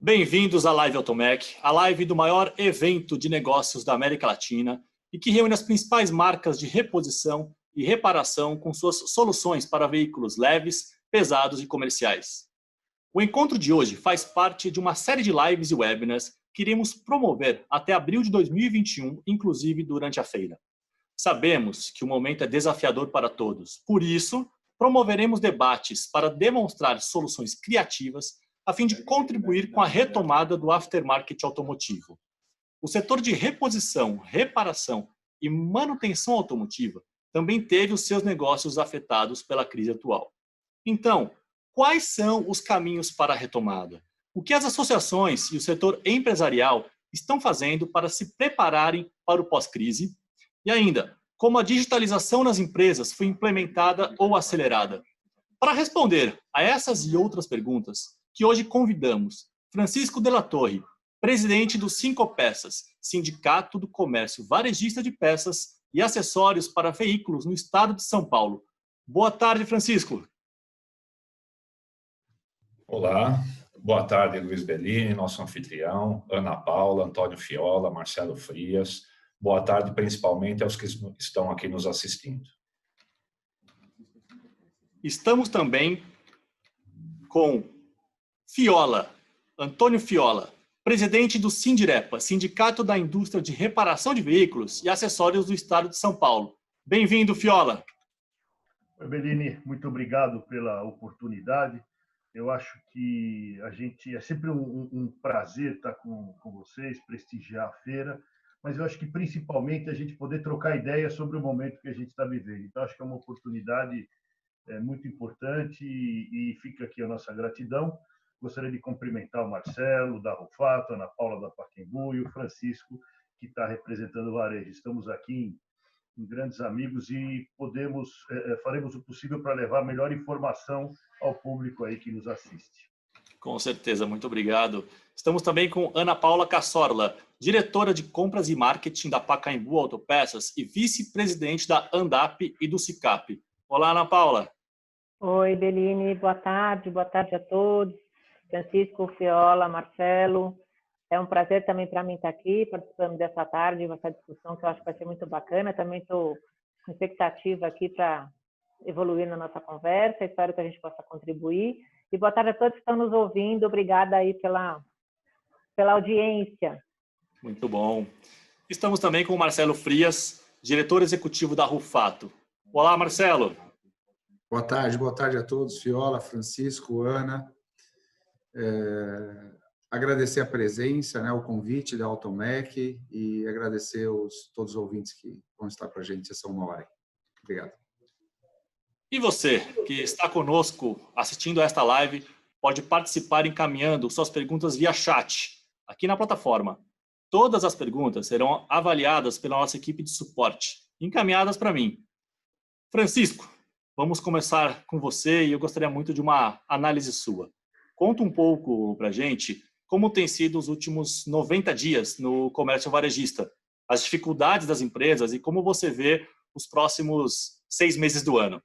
Bem-vindos à Live Automec, a live do maior evento de negócios da América Latina e que reúne as principais marcas de reposição e reparação com suas soluções para veículos leves, pesados e comerciais. O encontro de hoje faz parte de uma série de lives e webinars que iremos promover até abril de 2021, inclusive durante a feira. Sabemos que o momento é desafiador para todos, por isso, promoveremos debates para demonstrar soluções criativas a fim de contribuir com a retomada do aftermarket automotivo. O setor de reposição, reparação e manutenção automotiva também teve os seus negócios afetados pela crise atual. Então, quais são os caminhos para a retomada? O que as associações e o setor empresarial estão fazendo para se prepararem para o pós-crise? E ainda, como a digitalização nas empresas foi implementada ou acelerada? Para responder a essas e outras perguntas, que hoje convidamos Francisco de la Torre, presidente do Cinco Peças, Sindicato do Comércio Varejista de Peças e Acessórios para Veículos no estado de São Paulo. Boa tarde, Francisco. Olá, boa tarde, Luiz Bellini, nosso anfitrião, Ana Paula, Antônio Fiola, Marcelo Frias. Boa tarde, principalmente, aos que estão aqui nos assistindo. Estamos também com Fiola, Antônio Fiola, presidente do Sindirepa, Sindicato da Indústria de Reparação de Veículos e Acessórios do Estado de São Paulo. Bem-vindo, Fiola. Oi, Bellini, muito obrigado pela oportunidade. Eu acho que é sempre um prazer estar com vocês, prestigiar a feira, mas eu acho que principalmente a gente poder trocar ideias sobre o momento que a gente está vivendo. Então, acho que é uma oportunidade muito importante e fica aqui a nossa gratidão. Gostaria de cumprimentar o Marcelo, da Rufato, a Ana Paula da Pacaembu e o Francisco, que está representando o varejo. Estamos aqui em grandes amigos e faremos o possível para levar a melhor informação ao público aí que nos assiste. Com certeza, muito obrigado. Estamos também com Ana Paula Cassorla, diretora de compras e marketing da Pacaembu Autopeças e vice-presidente da ANDAP e do SICAP. Olá, Ana Paula. Oi, Bellini, boa tarde a todos. Francisco, Fiola, Marcelo, é um prazer também para mim estar aqui participando dessa tarde, dessa discussão que eu acho que vai ser muito bacana. Também estou com expectativa aqui para evoluir na nossa conversa, espero que a gente possa contribuir. E boa tarde a todos que estão nos ouvindo, obrigada aí pela audiência. Muito bom. Estamos também com o Marcelo Frias, diretor executivo da Rufato. Olá, Marcelo. Boa tarde a todos, Fiola, Francisco, Ana. Agradecer a presença, o convite da Automec e agradecer todos os ouvintes que vão estar com a gente essa 1 hora. Obrigado. E você, que está conosco assistindo a esta live, pode participar encaminhando suas perguntas via chat, aqui na plataforma. Todas as perguntas serão avaliadas pela nossa equipe de suporte, encaminhadas para mim. Francisco, vamos começar com você e eu gostaria muito de uma análise sua. Conta um pouco para a gente como tem sido os últimos 90 dias no comércio varejista, as dificuldades das empresas e como você vê os próximos 6 meses do ano.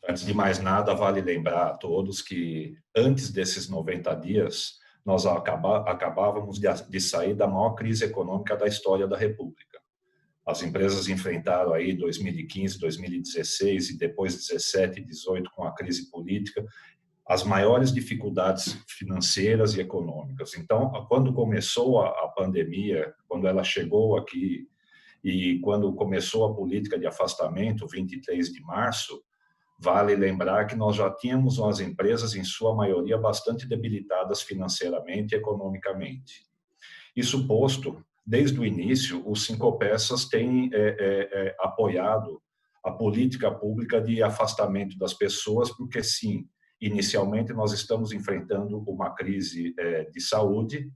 Antes de mais nada, vale lembrar a todos que antes desses 90 dias, nós acabávamos de sair da maior crise econômica da história da República. As empresas enfrentaram aí 2015, 2016 e depois 17 e 18 com a crise política, as maiores dificuldades financeiras e econômicas. Então, quando começou a pandemia, quando ela chegou aqui e quando começou a política de afastamento, 23 de março, vale lembrar que nós já tínhamos as empresas, em sua maioria, bastante debilitadas financeiramente e economicamente. Isso posto, desde o início, os Cinco Peças têm apoiado a política pública de afastamento das pessoas, porque sim, inicialmente nós estamos enfrentando uma crise de saúde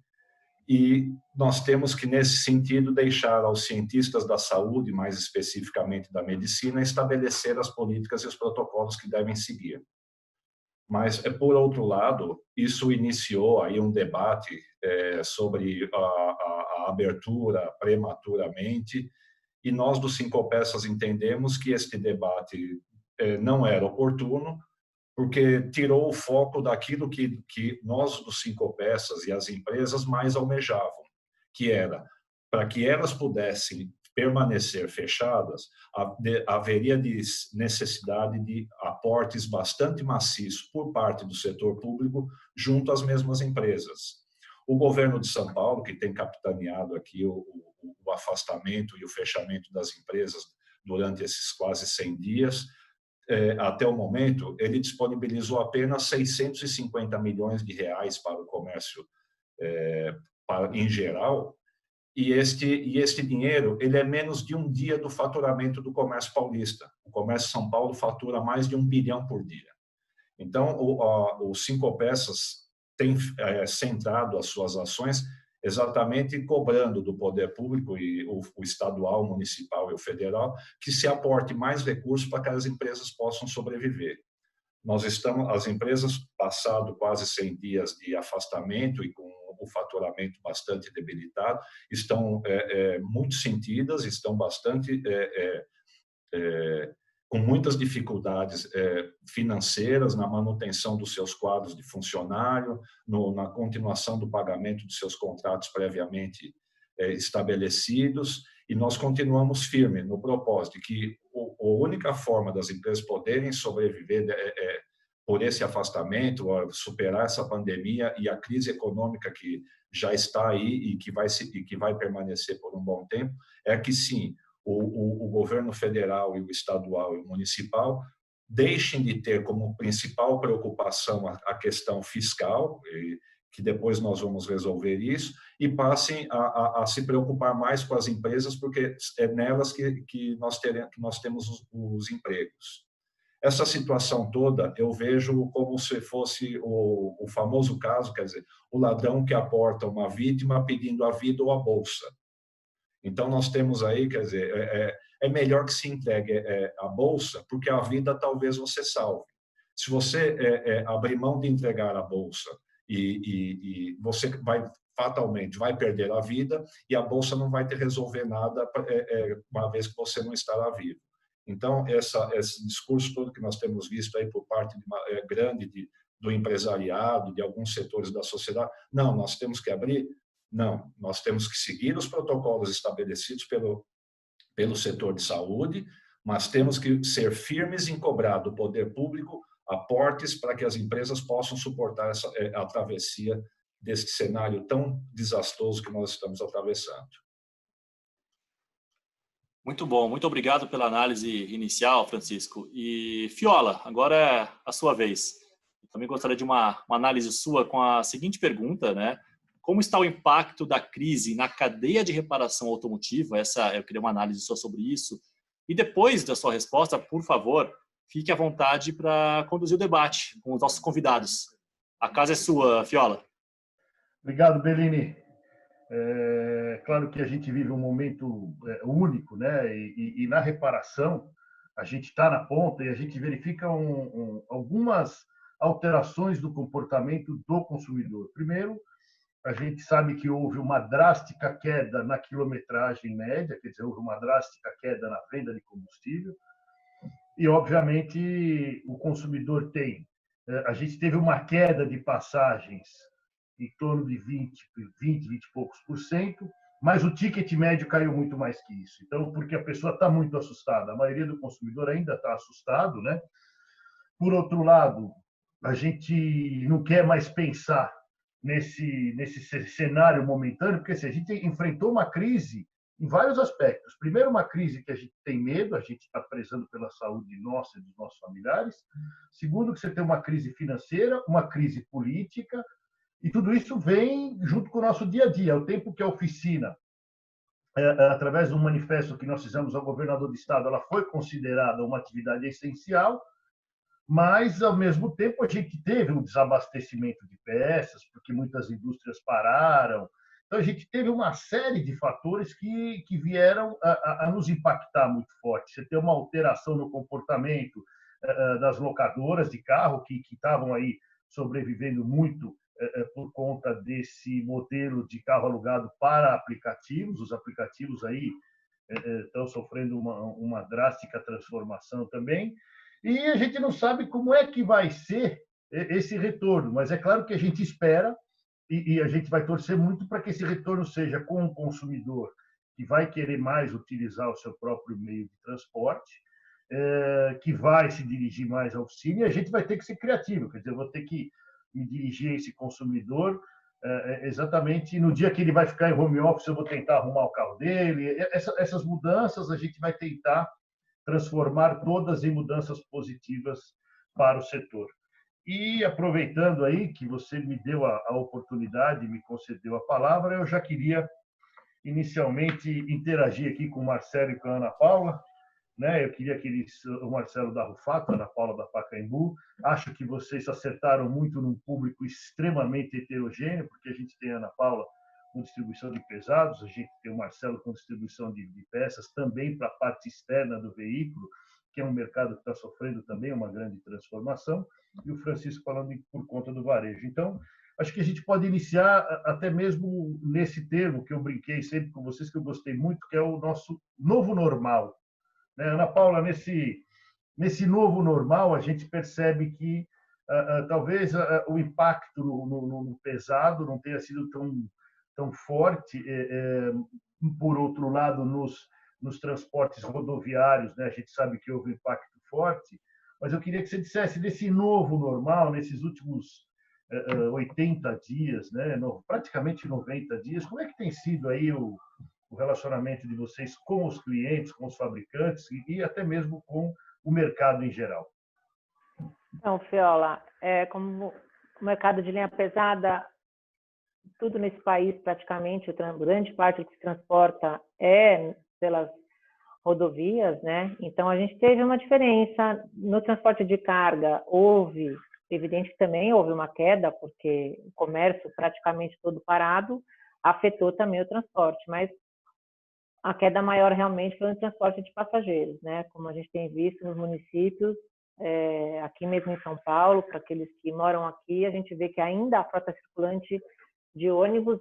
e nós temos que, nesse sentido, deixar aos cientistas da saúde, mais especificamente da medicina, estabelecer as políticas e os protocolos que devem seguir. Mas, por outro lado, isso iniciou aí um debate sobre a abertura prematuramente, e nós do Cinco Peças entendemos que este debate não era oportuno, porque tirou o foco daquilo que nós, dos Cinco Peças e as empresas mais almejavam, que era, para que elas pudessem permanecer fechadas, haveria necessidade de aportes bastante maciços por parte do setor público junto às mesmas empresas. O governo de São Paulo, que tem capitaneado aqui o afastamento e o fechamento das empresas durante esses quase 100 dias, até o momento, ele disponibilizou apenas 650 milhões de reais para o comércio em geral, e este dinheiro ele é menos de um dia do faturamento do comércio paulista. O comércio São Paulo fatura mais de 1 bilhão por dia. Então, o Cinco Peças tem centrado as suas ações exatamente cobrando do poder público, e o estadual, o municipal e o federal, que se aporte mais recursos para que as empresas possam sobreviver. As empresas, passado quase 100 dias de afastamento e com o faturamento bastante debilitado, estão muito sentidas, estão bastante com muitas dificuldades financeiras na manutenção dos seus quadros de funcionário, na continuação do pagamento dos seus contratos previamente estabelecidos, e nós continuamos firmes no propósito de que a única forma das empresas poderem sobreviver por esse afastamento, superar essa pandemia e a crise econômica que já está aí e que vai permanecer por um bom tempo, é que sim, o governo federal e o estadual e o municipal deixem de ter como principal preocupação a questão fiscal, que depois nós vamos resolver isso, e passem a se preocupar mais com as empresas, porque é nelas que nós temos os empregos. Essa situação toda eu vejo como se fosse o famoso caso, quer dizer, o ladrão que aporta uma vítima pedindo a vida ou a bolsa. Então, nós temos aí, quer dizer, é melhor que se entregue a bolsa, porque a vida talvez você salve. Se você abrir mão de entregar a bolsa e você fatalmente vai perder a vida, e a bolsa não vai te resolver nada uma vez que você não estará vivo. Então, esse discurso todo que nós temos visto aí por parte grande do empresariado, de alguns setores da sociedade, não, nós temos que abrir. Não, nós temos que seguir os protocolos estabelecidos pelo setor de saúde, mas temos que ser firmes em cobrar do poder público aportes para que as empresas possam suportar a travessia desse cenário tão desastroso que nós estamos atravessando. Muito bom, muito obrigado pela análise inicial, Francisco. E Fiola, agora é a sua vez. Eu também gostaria de uma análise sua com a seguinte pergunta, né? Como está o impacto da crise na cadeia de reparação automotiva? Eu queria uma análise sua sobre isso. E depois da sua resposta, por favor, fique à vontade para conduzir o debate com os nossos convidados. A casa é sua, Fiola. Obrigado, Bellini. É claro que a gente vive um momento único, né? E na reparação, a gente está na ponta e a gente verifica algumas alterações do comportamento do consumidor. Primeiro, a gente sabe que houve uma drástica queda na quilometragem média, quer dizer, houve uma drástica queda na venda de combustível. E, obviamente, o consumidor a gente teve uma queda de passagens em torno de 20 e poucos %, mas o ticket médio caiu muito mais que isso. Então, porque a pessoa está muito assustada, a maioria do consumidor ainda está assustado, né? Por outro lado, a gente não quer mais pensar nesse cenário momentâneo, porque assim, a gente enfrentou uma crise em vários aspectos. Primeiro, uma crise que a gente tem medo, a gente está prezando pela saúde nossa e dos nossos familiares. Segundo, que você tem uma crise financeira, uma crise política, e tudo isso vem junto com o nosso dia a dia. Ao tempo que a oficina, através de um manifesto que nós fizemos ao governador do estado, ela foi considerada uma atividade essencial, mas, ao mesmo tempo, a gente teve um desabastecimento de peças, porque muitas indústrias pararam. Então, a gente teve uma série de fatores que vieram a nos impactar muito forte. Você tem uma alteração no comportamento das locadoras de carro, que estavam aí sobrevivendo muito por conta desse modelo de carro alugado para aplicativos. Os aplicativos aí estão sofrendo uma drástica transformação também. E a gente não sabe como é que vai ser esse retorno, mas é claro que a gente espera e a gente vai torcer muito para que esse retorno seja com o consumidor que vai querer mais utilizar o seu próprio meio de transporte, que vai se dirigir mais à oficina, e a gente vai ter que ser criativo, quer dizer, eu vou ter que me dirigir a esse consumidor exatamente no dia que ele vai ficar em home office, eu vou tentar arrumar o carro dele. Essas mudanças a gente vai tentar transformar todas em mudanças positivas para o setor. E aproveitando aí que você me deu a oportunidade, me concedeu a palavra, eu já queria inicialmente interagir aqui com o Marcelo e com a Ana Paula, né? Eu queria que o Marcelo da Rufato, a Ana Paula da Pacaembu. Acho que vocês acertaram muito num público extremamente heterogêneo, porque a gente tem a Ana Paula com distribuição de pesados, a gente tem o Marcelo com distribuição de peças, também para a parte externa do veículo, que é um mercado que está sofrendo também uma grande transformação, e o Francisco falando por conta do varejo. Então, acho que a gente pode iniciar até mesmo nesse termo que eu brinquei sempre com vocês, que eu gostei muito, que é o nosso novo normal. Ana Paula, nesse novo normal, a gente percebe que talvez o impacto no pesado não tenha sido tão forte. Por outro lado, nos transportes rodoviários, né, a gente sabe que houve um impacto forte, mas eu queria que você dissesse desse novo normal, nesses últimos 80 dias, né, praticamente 90 dias, como é que tem sido aí o relacionamento de vocês com os clientes, com os fabricantes e até mesmo com o mercado em geral? Então, Fiola, como o mercado de linha pesada, tudo nesse país, praticamente, grande parte do que se transporta é pelas rodovias, né? Então, a gente teve uma diferença. No transporte de carga, evidente que também houve uma queda, porque o comércio praticamente todo parado afetou também o transporte, mas a queda maior realmente foi no transporte de passageiros, né? Como a gente tem visto nos municípios, aqui mesmo em São Paulo, para aqueles que moram aqui, a gente vê que ainda a frota circulante de ônibus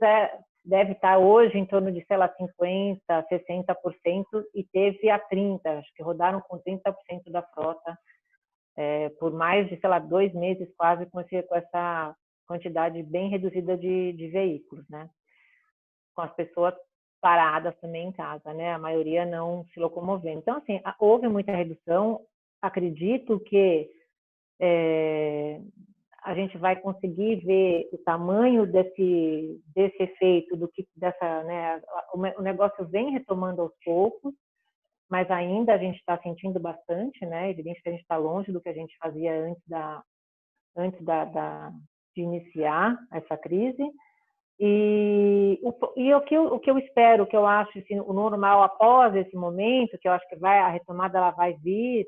deve estar hoje em torno de, sei lá, 50%, 60%, e teve a 30%, acho que rodaram com 30% da frota por mais de, sei lá, 2 meses quase, com essa quantidade bem reduzida de veículos, né? Com as pessoas paradas também em casa, né? A maioria não se locomovendo. Então, assim, houve muita redução. Acredito que a gente vai conseguir ver o tamanho desse efeito, né? O negócio vem retomando aos poucos, mas ainda a gente está sentindo bastante, né? Evidente que a gente está longe do que a gente fazia antes de iniciar essa crise. E o que eu espero, o que eu acho assim, o normal após esse momento, que eu acho que a retomada ela vai vir,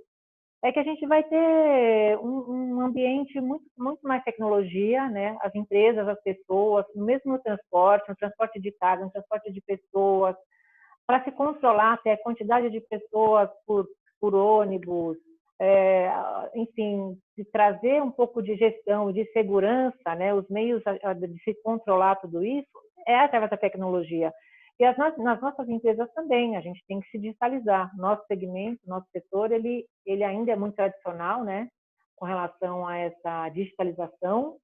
é que a gente vai ter um ambiente muito, muito mais tecnologia, né? As empresas, as pessoas, mesmo no transporte de carga, no transporte de pessoas, para se controlar até a quantidade de pessoas por ônibus, enfim, de trazer um pouco de gestão, de segurança, né? Os meios de se controlar tudo isso é através da tecnologia. E nas nossas empresas também, a gente tem que se digitalizar. Nosso segmento, nosso setor, ele ainda é muito tradicional, né? Com relação a essa digitalização.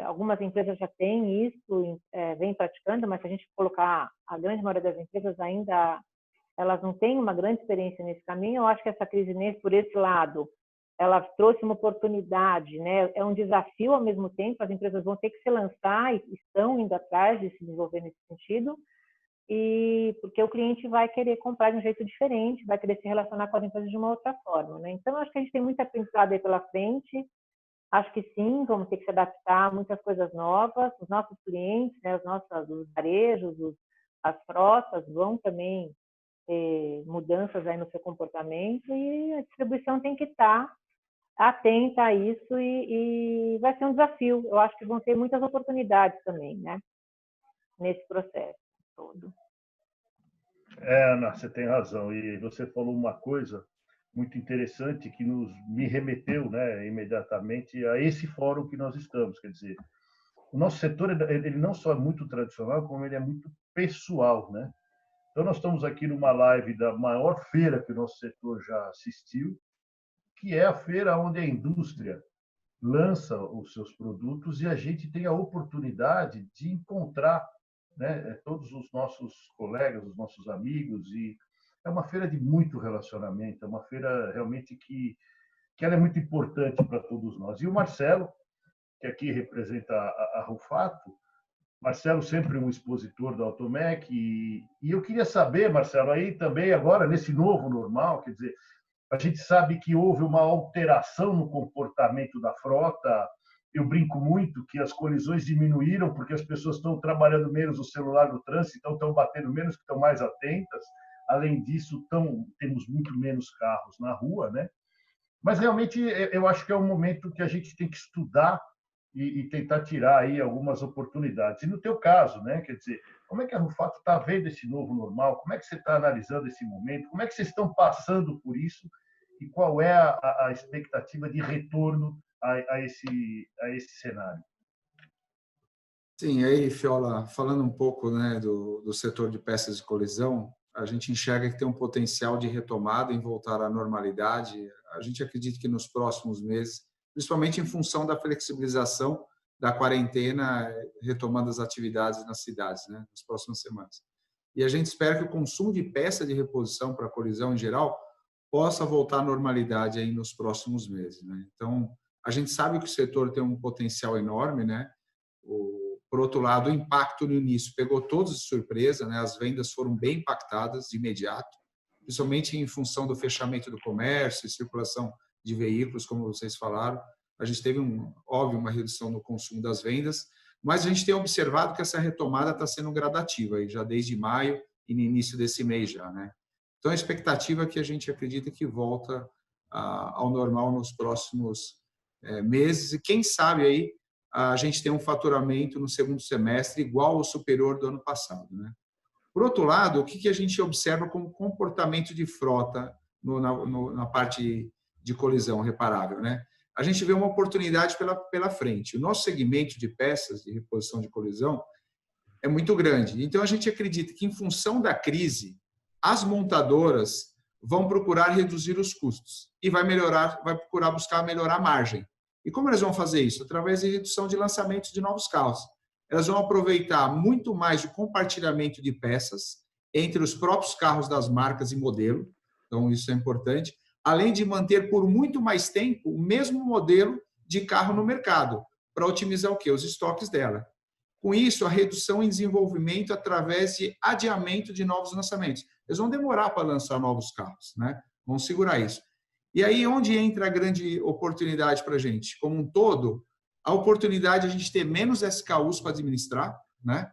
Algumas empresas já têm isso, vêm praticando, mas se a gente colocar a grande maioria das empresas ainda, elas não têm uma grande experiência nesse caminho. Eu acho que essa crise, por esse lado, ela trouxe uma oportunidade, né? É um desafio ao mesmo tempo, as empresas vão ter que se lançar e estão indo atrás de se desenvolver nesse sentido, e porque o cliente vai querer comprar de um jeito diferente, vai querer se relacionar com as empresas de uma outra forma, né? Então, acho que a gente tem muita aprendizado aí pela frente. Acho que sim, vamos ter que se adaptar a muitas coisas novas. Os nossos clientes, né, os varejos, as frotas vão também ter mudanças aí no seu comportamento, e a distribuição tem que estar atenta a isso, e vai ser um desafio. Eu acho que vão ter muitas oportunidades também, né, nesse processo todo. Ana, você tem razão. E você falou uma coisa muito interessante que me remeteu, né, imediatamente a esse fórum que nós estamos. Quer dizer, o nosso setor ele não só é muito tradicional, como ele é muito pessoal, né? Então, nós estamos aqui numa live da maior feira que o nosso setor já assistiu, que é a feira onde a indústria lança os seus produtos e a gente tem a oportunidade de encontrar, né, todos os nossos colegas, os nossos amigos, e é uma feira de muito relacionamento, é uma feira realmente que ela é muito importante para todos nós. E o Marcelo, que aqui representa a Rufato, Marcelo sempre um expositor da Automec, e eu queria saber, Marcelo, aí também agora, nesse novo normal, quer dizer, a gente sabe que houve uma alteração no comportamento da frota. Eu brinco muito que as colisões diminuíram porque as pessoas estão trabalhando menos o celular no trânsito, então estão batendo menos, que estão mais atentas. Além disso, temos muito menos carros na rua, né? Mas realmente eu acho que é um momento que a gente tem que estudar e tentar tirar aí algumas oportunidades. E no teu caso, né? Quer dizer, como é que a Rufato está vendo esse novo normal? Como é que você está analisando esse momento? Como é que vocês estão passando por isso? E qual é a expectativa de retorno a esse cenário? Sim, aí, Fiola, falando um pouco, né, do setor de peças de colisão, a gente enxerga que tem um potencial de retomada em voltar à normalidade. A gente acredita que nos próximos meses, principalmente em função da flexibilização da quarentena, retomando as atividades nas cidades, né, nas próximas semanas. E a gente espera que o consumo de peça de reposição para colisão em geral possa voltar à normalidade aí nos próximos meses, né? Então, a gente sabe que o setor tem um potencial enorme, né? Por outro lado, o impacto no início pegou todos de surpresa, né? As vendas foram bem impactadas de imediato, principalmente em função do fechamento do comércio e circulação de veículos, como vocês falaram. A gente teve, óbvio, uma redução no consumo das vendas, mas a gente tem observado que essa retomada está sendo gradativa, já desde maio e no início desse mês já, né? Então, a expectativa é que a gente acredita que volta ao normal nos próximos meses e, quem sabe, aí a gente tem um faturamento no segundo semestre igual ou superior do ano passado, né? Por outro lado, o que a gente observa como comportamento de frota na parte de colisão reparável, né? A gente vê uma oportunidade pela frente. O nosso segmento de peças de reposição de colisão é muito grande. Então, a gente acredita que, em função da crise, as montadoras vão procurar reduzir os custos e vai procurar buscar melhorar a margem. E como elas vão fazer isso? Através de redução de lançamentos de novos carros. Elas vão aproveitar muito mais o compartilhamento de peças entre os próprios carros das marcas e modelo, então isso é importante, além de manter por muito mais tempo o mesmo modelo de carro no mercado, para otimizar o quê? Os estoques dela. Com isso, a redução em desenvolvimento através de adiamento de novos lançamentos. Eles vão demorar para lançar novos carros, né? Vão segurar isso. E aí, onde entra a grande oportunidade para a gente? Como um todo, a oportunidade de a gente ter menos SKUs para administrar, né?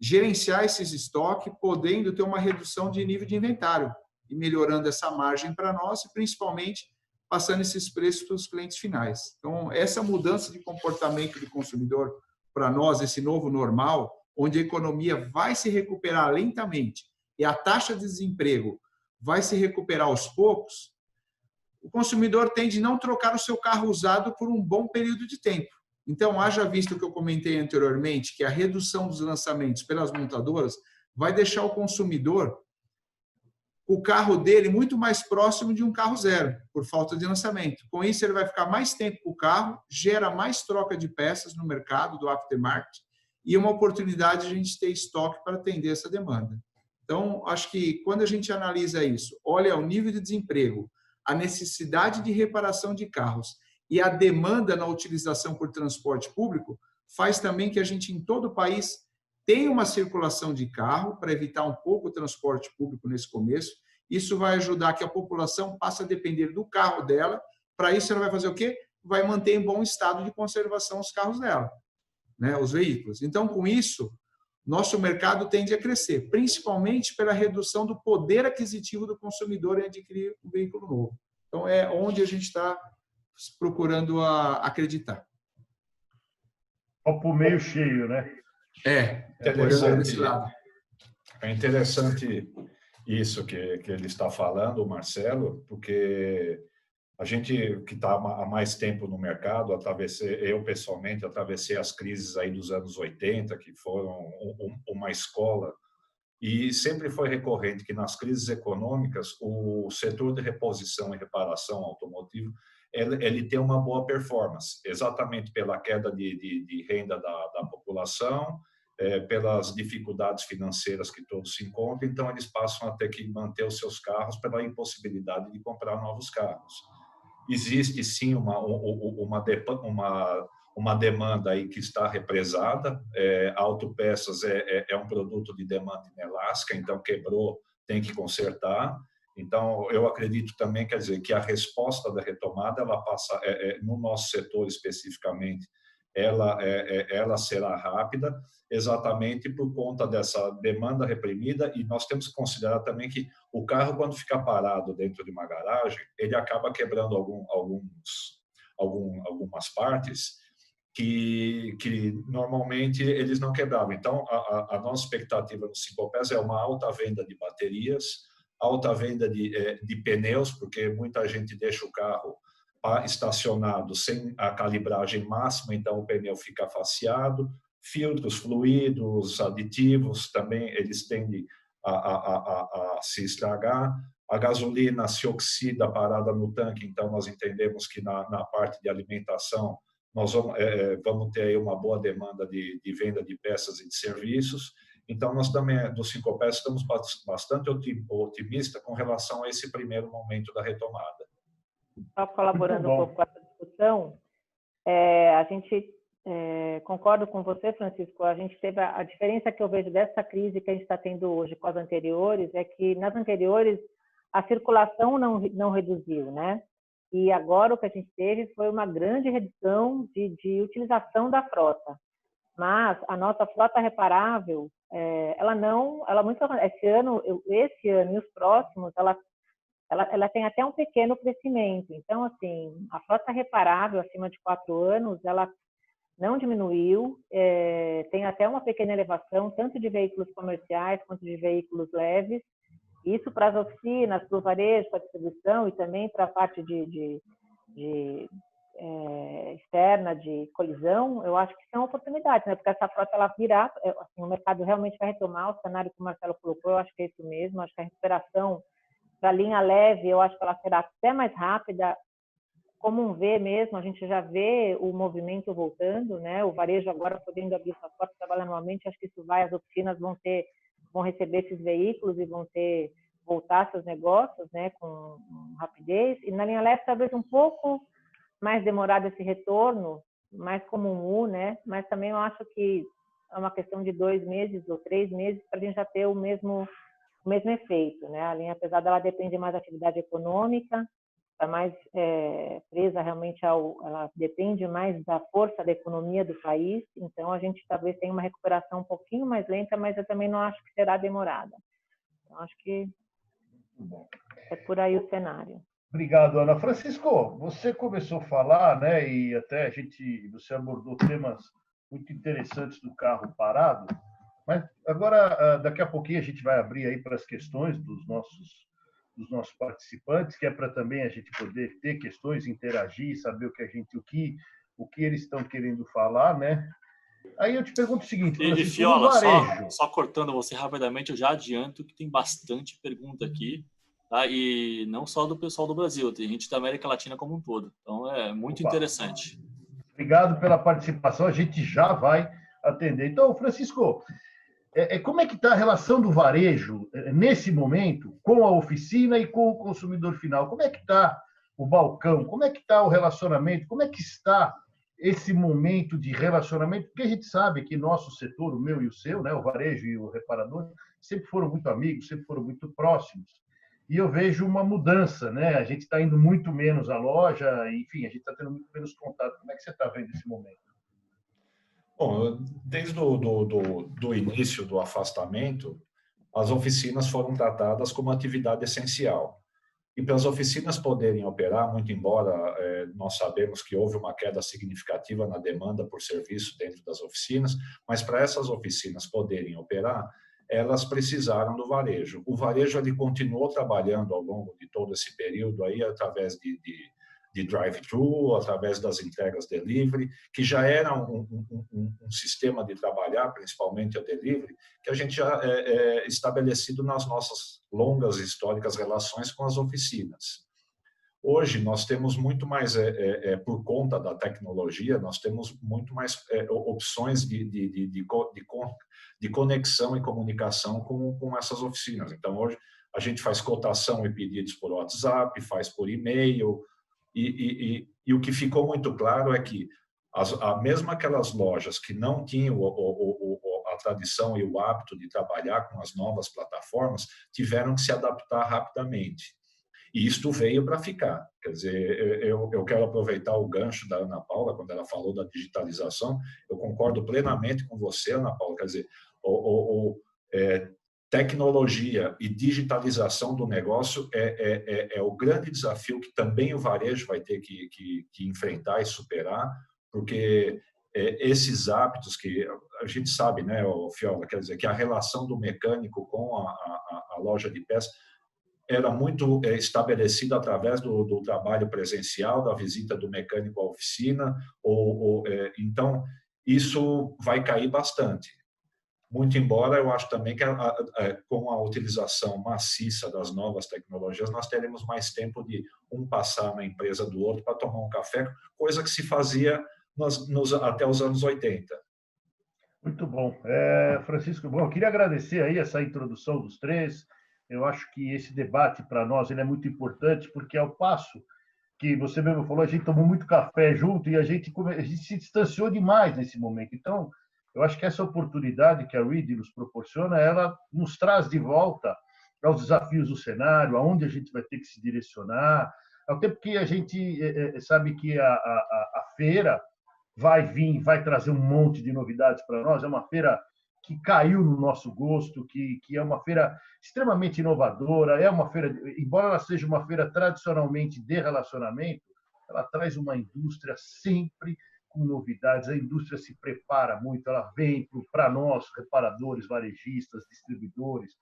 Gerenciar esses estoques, podendo ter uma redução de nível de inventário e melhorando essa margem para nós e, principalmente, passando esses preços para os clientes finais. Então, essa mudança de comportamento do consumidor para nós, esse novo normal, onde a economia vai se recuperar lentamente e a taxa de desemprego vai se recuperar aos poucos, o consumidor tende a não trocar o seu carro usado por um bom período de tempo. Então, haja visto o que eu comentei anteriormente, que a redução dos lançamentos pelas montadoras vai deixar o consumidor o carro dele muito mais próximo de um carro zero, por falta de lançamento. Com isso, ele vai ficar mais tempo com o carro, gera mais troca de peças no mercado do aftermarket e uma oportunidade de a gente ter estoque para atender essa demanda. Então, acho que quando a gente analisa isso, olha o nível de desemprego, a necessidade de reparação de carros e a demanda na utilização por transporte público, faz também que a gente, em todo o país, tenha uma circulação de carro para evitar um pouco o transporte público nesse começo. Isso vai ajudar que a população passe a depender do carro dela. Para isso, ela vai fazer o quê? Vai manter em bom estado de conservação os carros dela, né? Os veículos. Então, com isso, nosso mercado tende a crescer, principalmente pela redução do poder aquisitivo do consumidor em adquirir um veículo novo. Então, é onde a gente está procurando acreditar. Copo meio cheio, né? É interessante isso que ele está falando, Marcelo, porque a gente que está há mais tempo no mercado, eu pessoalmente atravessei as crises aí dos anos 80, que foram uma escola E sempre foi recorrente que nas crises econômicas o setor de reposição e reparação automotivo ele tem uma boa performance, exatamente pela queda de renda da população, pelas dificuldades financeiras que todos se encontram, então eles passam a ter que manter os seus carros pela impossibilidade de comprar novos carros. Existe sim uma demanda aí que está represada. Autopeças é um produto de demanda inelástica, então quebrou, tem que consertar. Então eu acredito também, quer dizer, que a resposta da retomada ela passa no nosso setor especificamente, ela será rápida, exatamente por conta dessa demanda reprimida, e nós temos que considerar também que o carro, quando fica parado dentro de uma garagem, ele acaba quebrando algumas partes que normalmente eles não quebravam. Então, a nossa expectativa no Sincopes é uma alta venda de baterias, alta venda de pneus, porque muita gente deixa o carro estacionado sem a calibragem máxima, então o pneu fica faceado, filtros, fluidos, aditivos, também eles tendem a se estragar. A gasolina se oxida parada no tanque, então nós entendemos que na parte de alimentação nós vamos ter aí uma boa demanda de venda de peças e de serviços. Então nós também, do Sincopes, estamos bastante otimistas com relação a esse primeiro momento da retomada. Só colaborando um pouco com essa discussão, a gente concordo com você, Francisco. A gente teve a diferença que eu vejo dessa crise que a gente está tendo hoje com as anteriores é que nas anteriores a circulação não reduziu, né? E agora o que a gente teve foi uma grande redução de utilização da frota. Mas a nossa frota reparável, esse ano e os próximos, ela tem até um pequeno crescimento. Então, assim, a frota reparável acima de 4 anos, ela não diminuiu, tem até uma pequena elevação, tanto de veículos comerciais quanto de veículos leves. Isso para as oficinas, para o varejo, para a distribuição e também para a parte externa de colisão, eu acho que são oportunidades, né? Porque essa frota ela virá, assim, o mercado realmente vai retomar, o cenário que o Marcelo colocou, eu acho que é isso mesmo, acho que a recuperação para a linha leve, eu acho que ela será até mais rápida, como um V mesmo, a gente já vê o movimento voltando, né? O varejo agora podendo abrir suas portas, trabalhar normalmente, acho que isso vai, as oficinas vão receber esses veículos e vão voltar seus negócios, né, com rapidez. E na linha leve, talvez um pouco mais demorado esse retorno, mais como um U, né? Mas também eu acho que é uma questão de 2 meses ou 3 meses para a gente já ter o mesmo efeito, né? A linha pesada ela depende mais da atividade econômica, está mais presa realmente ela depende mais da força da economia do país, então a gente talvez tenha uma recuperação um pouquinho mais lenta, mas eu também não acho que será demorada. Então acho que é por aí o cenário. Obrigado, Ana. Francisco, você começou a falar, né, e até você abordou temas muito interessantes do carro parado, mas agora, daqui a pouquinho, a gente vai abrir aí para as questões dos nossos participantes, que é para também a gente poder ter questões, interagir, saber o que eles estão querendo falar, né? Aí eu te pergunto o seguinte, E Fiola, só cortando você rapidamente, eu já adianto que tem bastante pergunta aqui, tá? E não só do pessoal do Brasil, tem gente da América Latina como um todo. Então é muito interessante. Obrigado pela participação, a gente já vai atender. Então, Francisco, como é que está a relação do varejo nesse momento com a oficina e com o consumidor final? Como é que está o balcão? Como é que está o relacionamento? Como é que está esse momento de relacionamento? Porque a gente sabe que nosso setor, o meu e o seu, né, o varejo e o reparador, sempre foram muito amigos, sempre foram muito próximos. E eu vejo uma mudança, né? A gente está indo muito menos à loja, enfim, a gente está tendo muito menos contato. Como é que você está vendo esse momento? Bom, desde do início do afastamento, as oficinas foram tratadas como atividade essencial. E para as oficinas poderem operar, muito embora nós sabemos que houve uma queda significativa na demanda por serviço dentro das oficinas, mas para essas oficinas poderem operar, elas precisaram do varejo. O varejo ele continuou trabalhando ao longo de todo esse período aí através de drive-thru, através das entregas delivery, que já era um sistema de trabalhar, principalmente a delivery, que a gente já estabelecido nas nossas longas e históricas relações com as oficinas. Hoje, nós temos muito mais, por conta da tecnologia, nós temos muito mais opções de conexão e comunicação com essas oficinas. Então, hoje, a gente faz cotação e pedidos por WhatsApp, faz por e-mail, e o que ficou muito claro é que, mesmo aquelas lojas que não tinham a tradição e o hábito de trabalhar com as novas plataformas, tiveram que se adaptar rapidamente. E isto veio para ficar. Quer dizer, eu quero aproveitar o gancho da Ana Paula, quando ela falou da digitalização, eu concordo plenamente com você, Ana Paula, quer dizer, tecnologia e digitalização do negócio é o grande desafio que também o varejo vai ter que enfrentar e superar, porque esses hábitos que a gente sabe, né, Fiola, quer dizer, que a relação do mecânico com a loja de peças era muito estabelecida através do trabalho presencial, da visita do mecânico à oficina, então isso vai cair bastante. Muito embora eu acho também que com a utilização maciça das novas tecnologias, nós teremos mais tempo de um passar na empresa do outro para tomar um café, coisa que se fazia até os anos 80. Muito bom. Francisco, bom, eu queria agradecer aí essa introdução dos três. Eu acho que esse debate, para nós, ele é muito importante, porque ao passo que você mesmo falou, a gente tomou muito café junto e a gente se distanciou demais nesse momento. Então, eu acho que essa oportunidade que a Reed nos proporciona, ela nos traz de volta aos desafios do cenário, aonde a gente vai ter que se direcionar, ao tempo que a gente sabe que a feira vai vir, vai trazer um monte de novidades para nós, é uma feira que caiu no nosso gosto, que é uma feira extremamente inovadora, é uma feira, embora ela seja uma feira tradicionalmente de relacionamento, ela traz uma indústria sempre com novidades, a indústria se prepara muito, ela vem para nós, reparadores, varejistas, distribuidores,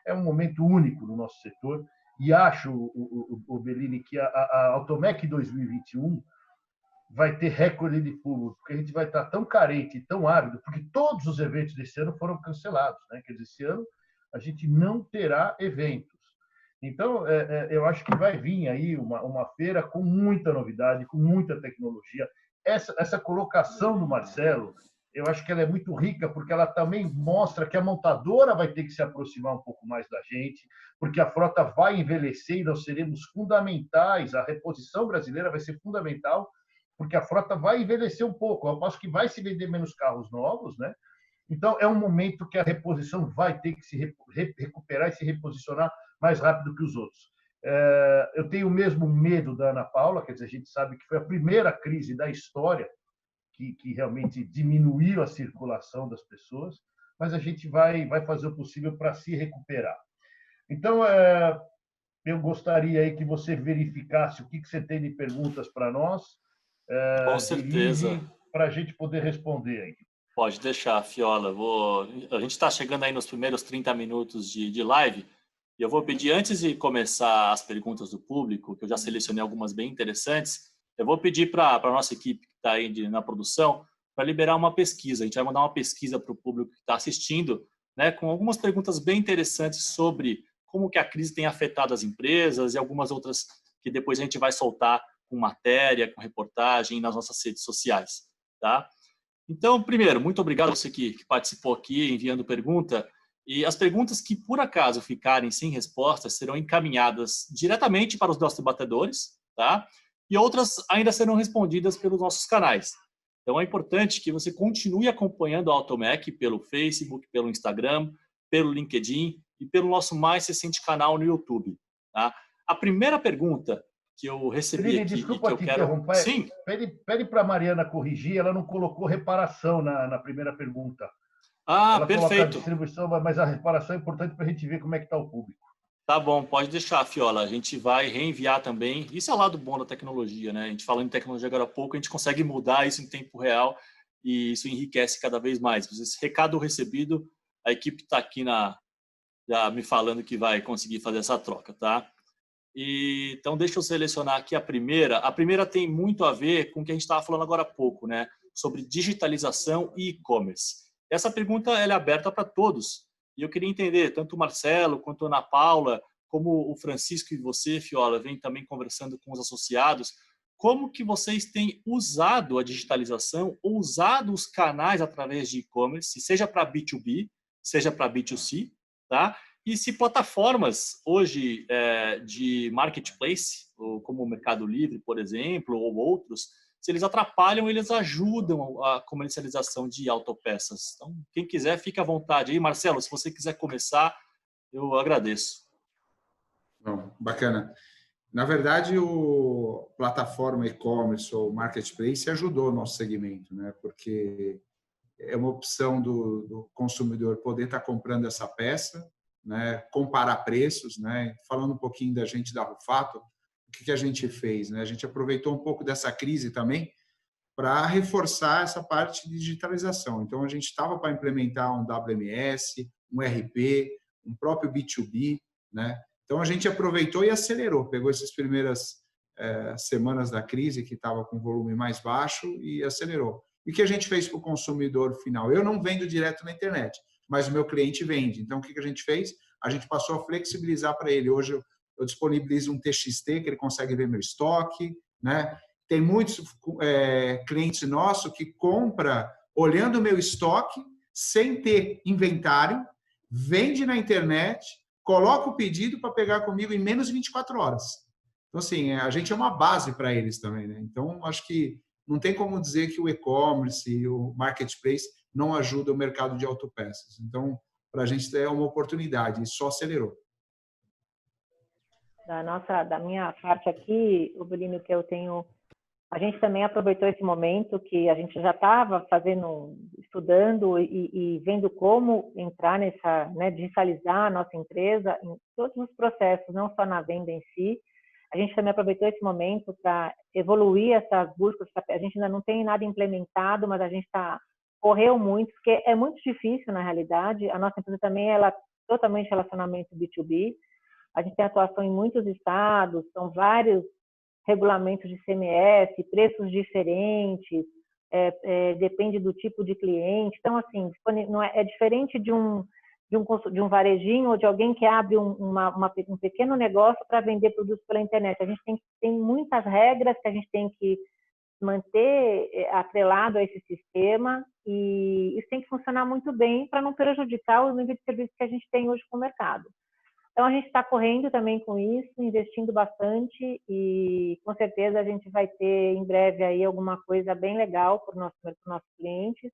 é um momento único no nosso setor, e acho, o Bellini, que a Automec 2021 vai ter recorde de público, porque a gente vai estar tão carente, tão ávido, porque todos os eventos desse ano foram cancelados, né? Quer dizer, esse ano a gente não terá eventos. Então, eu acho que vai vir aí uma feira com muita novidade, com muita tecnologia. Essa colocação do Marcelo, eu acho que ela é muito rica, porque ela também mostra que a montadora vai ter que se aproximar um pouco mais da gente, porque a frota vai envelhecer e nós seremos fundamentais, a reposição brasileira vai ser fundamental, porque a frota vai envelhecer um pouco. Eu acho que vai se vender menos carros novos, né? Então, é um momento que a reposição vai ter que se recuperar e se reposicionar mais rápido que os outros. Eu tenho o mesmo medo da Ana Paula, quer dizer, a gente sabe que foi a primeira crise da história que realmente diminuiu a circulação das pessoas, mas a gente vai fazer o possível para se recuperar. Então, eu gostaria aí que você verificasse o que você tem de perguntas para nós, com certeza, para a gente poder responder aí. Pode deixar, Fiola. A gente está chegando aí nos primeiros 30 minutos de live e eu vou pedir, antes de começar as perguntas do público, que eu já selecionei algumas bem interessantes, eu vou pedir para a nossa equipe que está aí na produção para liberar uma pesquisa. A gente vai mandar uma pesquisa para o público que está assistindo, né, com algumas perguntas bem interessantes sobre como que a crise tem afetado as empresas e algumas outras que depois a gente vai soltar com matéria, com reportagem nas nossas redes sociais, tá? Então, primeiro, muito obrigado a você que participou aqui enviando pergunta. E as perguntas que, por acaso, ficarem sem resposta serão encaminhadas diretamente para os nossos debatedores, tá? E outras ainda serão respondidas pelos nossos canais. Então, é importante que você continue acompanhando a Automec pelo Facebook, pelo Instagram, pelo LinkedIn e pelo nosso mais recente canal no YouTube, tá? A primeira pergunta que eu recebi aqui, desculpa e que eu quero... interromper. Sim. Pede para a Mariana corrigir, ela não colocou reparação na primeira pergunta. Ela perfeito. Coloca a distribuição, mas a reparação é importante para a gente ver como é que está o público. Tá bom, pode deixar, Fiola. A gente vai reenviar também. Isso é o lado bom da tecnologia, né? A gente falando em tecnologia agora há pouco, a gente consegue mudar isso em tempo real e isso enriquece cada vez mais. Esse recado recebido, a equipe está aqui já me falando que vai conseguir fazer essa troca, tá? Então, deixa eu selecionar aqui a primeira. A primeira tem muito a ver com o que a gente estava falando agora há pouco, né? Sobre digitalização e e-commerce. Essa pergunta ela é aberta para todos. E eu queria entender, tanto o Marcelo quanto a Ana Paula, como o Francisco e você, Fiola, vem também conversando com os associados, como que vocês têm usado a digitalização ou usado os canais através de e-commerce, seja para B2B, seja para B2C, tá? E se plataformas hoje de marketplace, como o Mercado Livre, por exemplo, ou outros, se eles atrapalham, eles ajudam a comercialização de autopeças. Então, quem quiser, fica à vontade. Aí, Marcelo, se você quiser começar, eu agradeço. Bom, bacana. Na verdade, o plataforma e-commerce ou marketplace ajudou o nosso segmento, né? Porque é uma opção do consumidor poder estar comprando essa peça, né? Comparar preços, né? Falando um pouquinho da gente da Rufato, o que a gente fez, né? A gente aproveitou um pouco dessa crise também para reforçar essa parte de digitalização. Então, a gente estava para implementar um WMS, um RP, um próprio B2B, né? Então, a gente aproveitou e acelerou, pegou essas primeiras semanas da crise, que estava com volume mais baixo, e acelerou. E o que a gente fez para o consumidor final? Eu não vendo direto na internet, mas o meu cliente vende. Então, o que a gente fez? A gente passou a flexibilizar para ele. Hoje, eu disponibilizo um TXT, que ele consegue ver meu estoque, né? Tem muitos clientes nossos que compram olhando o meu estoque, sem ter inventário, vende na internet, coloca o pedido para pegar comigo em menos de 24 horas. Então, assim, a gente é uma base para eles também, né? Então, acho que não tem como dizer que o e-commerce e o marketplace não ajudam o mercado de autopeças. Então, para a gente é uma oportunidade, e só acelerou. Da minha parte aqui, o Belino, que eu tenho, a gente também aproveitou esse momento que a gente já estava estudando e vendo como entrar nessa, né, digitalizar a nossa empresa em todos os processos, não só na venda em si. A gente também aproveitou esse momento para evoluir essas buscas. A gente ainda não tem nada implementado, mas a gente correu muito, porque é muito difícil, na realidade. A nossa empresa também ela é totalmente relacionamento B2B. A gente tem atuação em muitos estados, são vários regulamentos de CMS, preços diferentes, depende do tipo de cliente. Então, assim, não é diferente de um varejinho ou de alguém que abre um pequeno negócio para vender produtos pela internet. A gente tem muitas regras que a gente tem que manter atrelado a esse sistema e isso tem que funcionar muito bem para não prejudicar o nível de serviço que a gente tem hoje com o mercado. Então, a gente está correndo também com isso, investindo bastante e, com certeza, a gente vai ter em breve aí alguma coisa bem legal para os nossos clientes.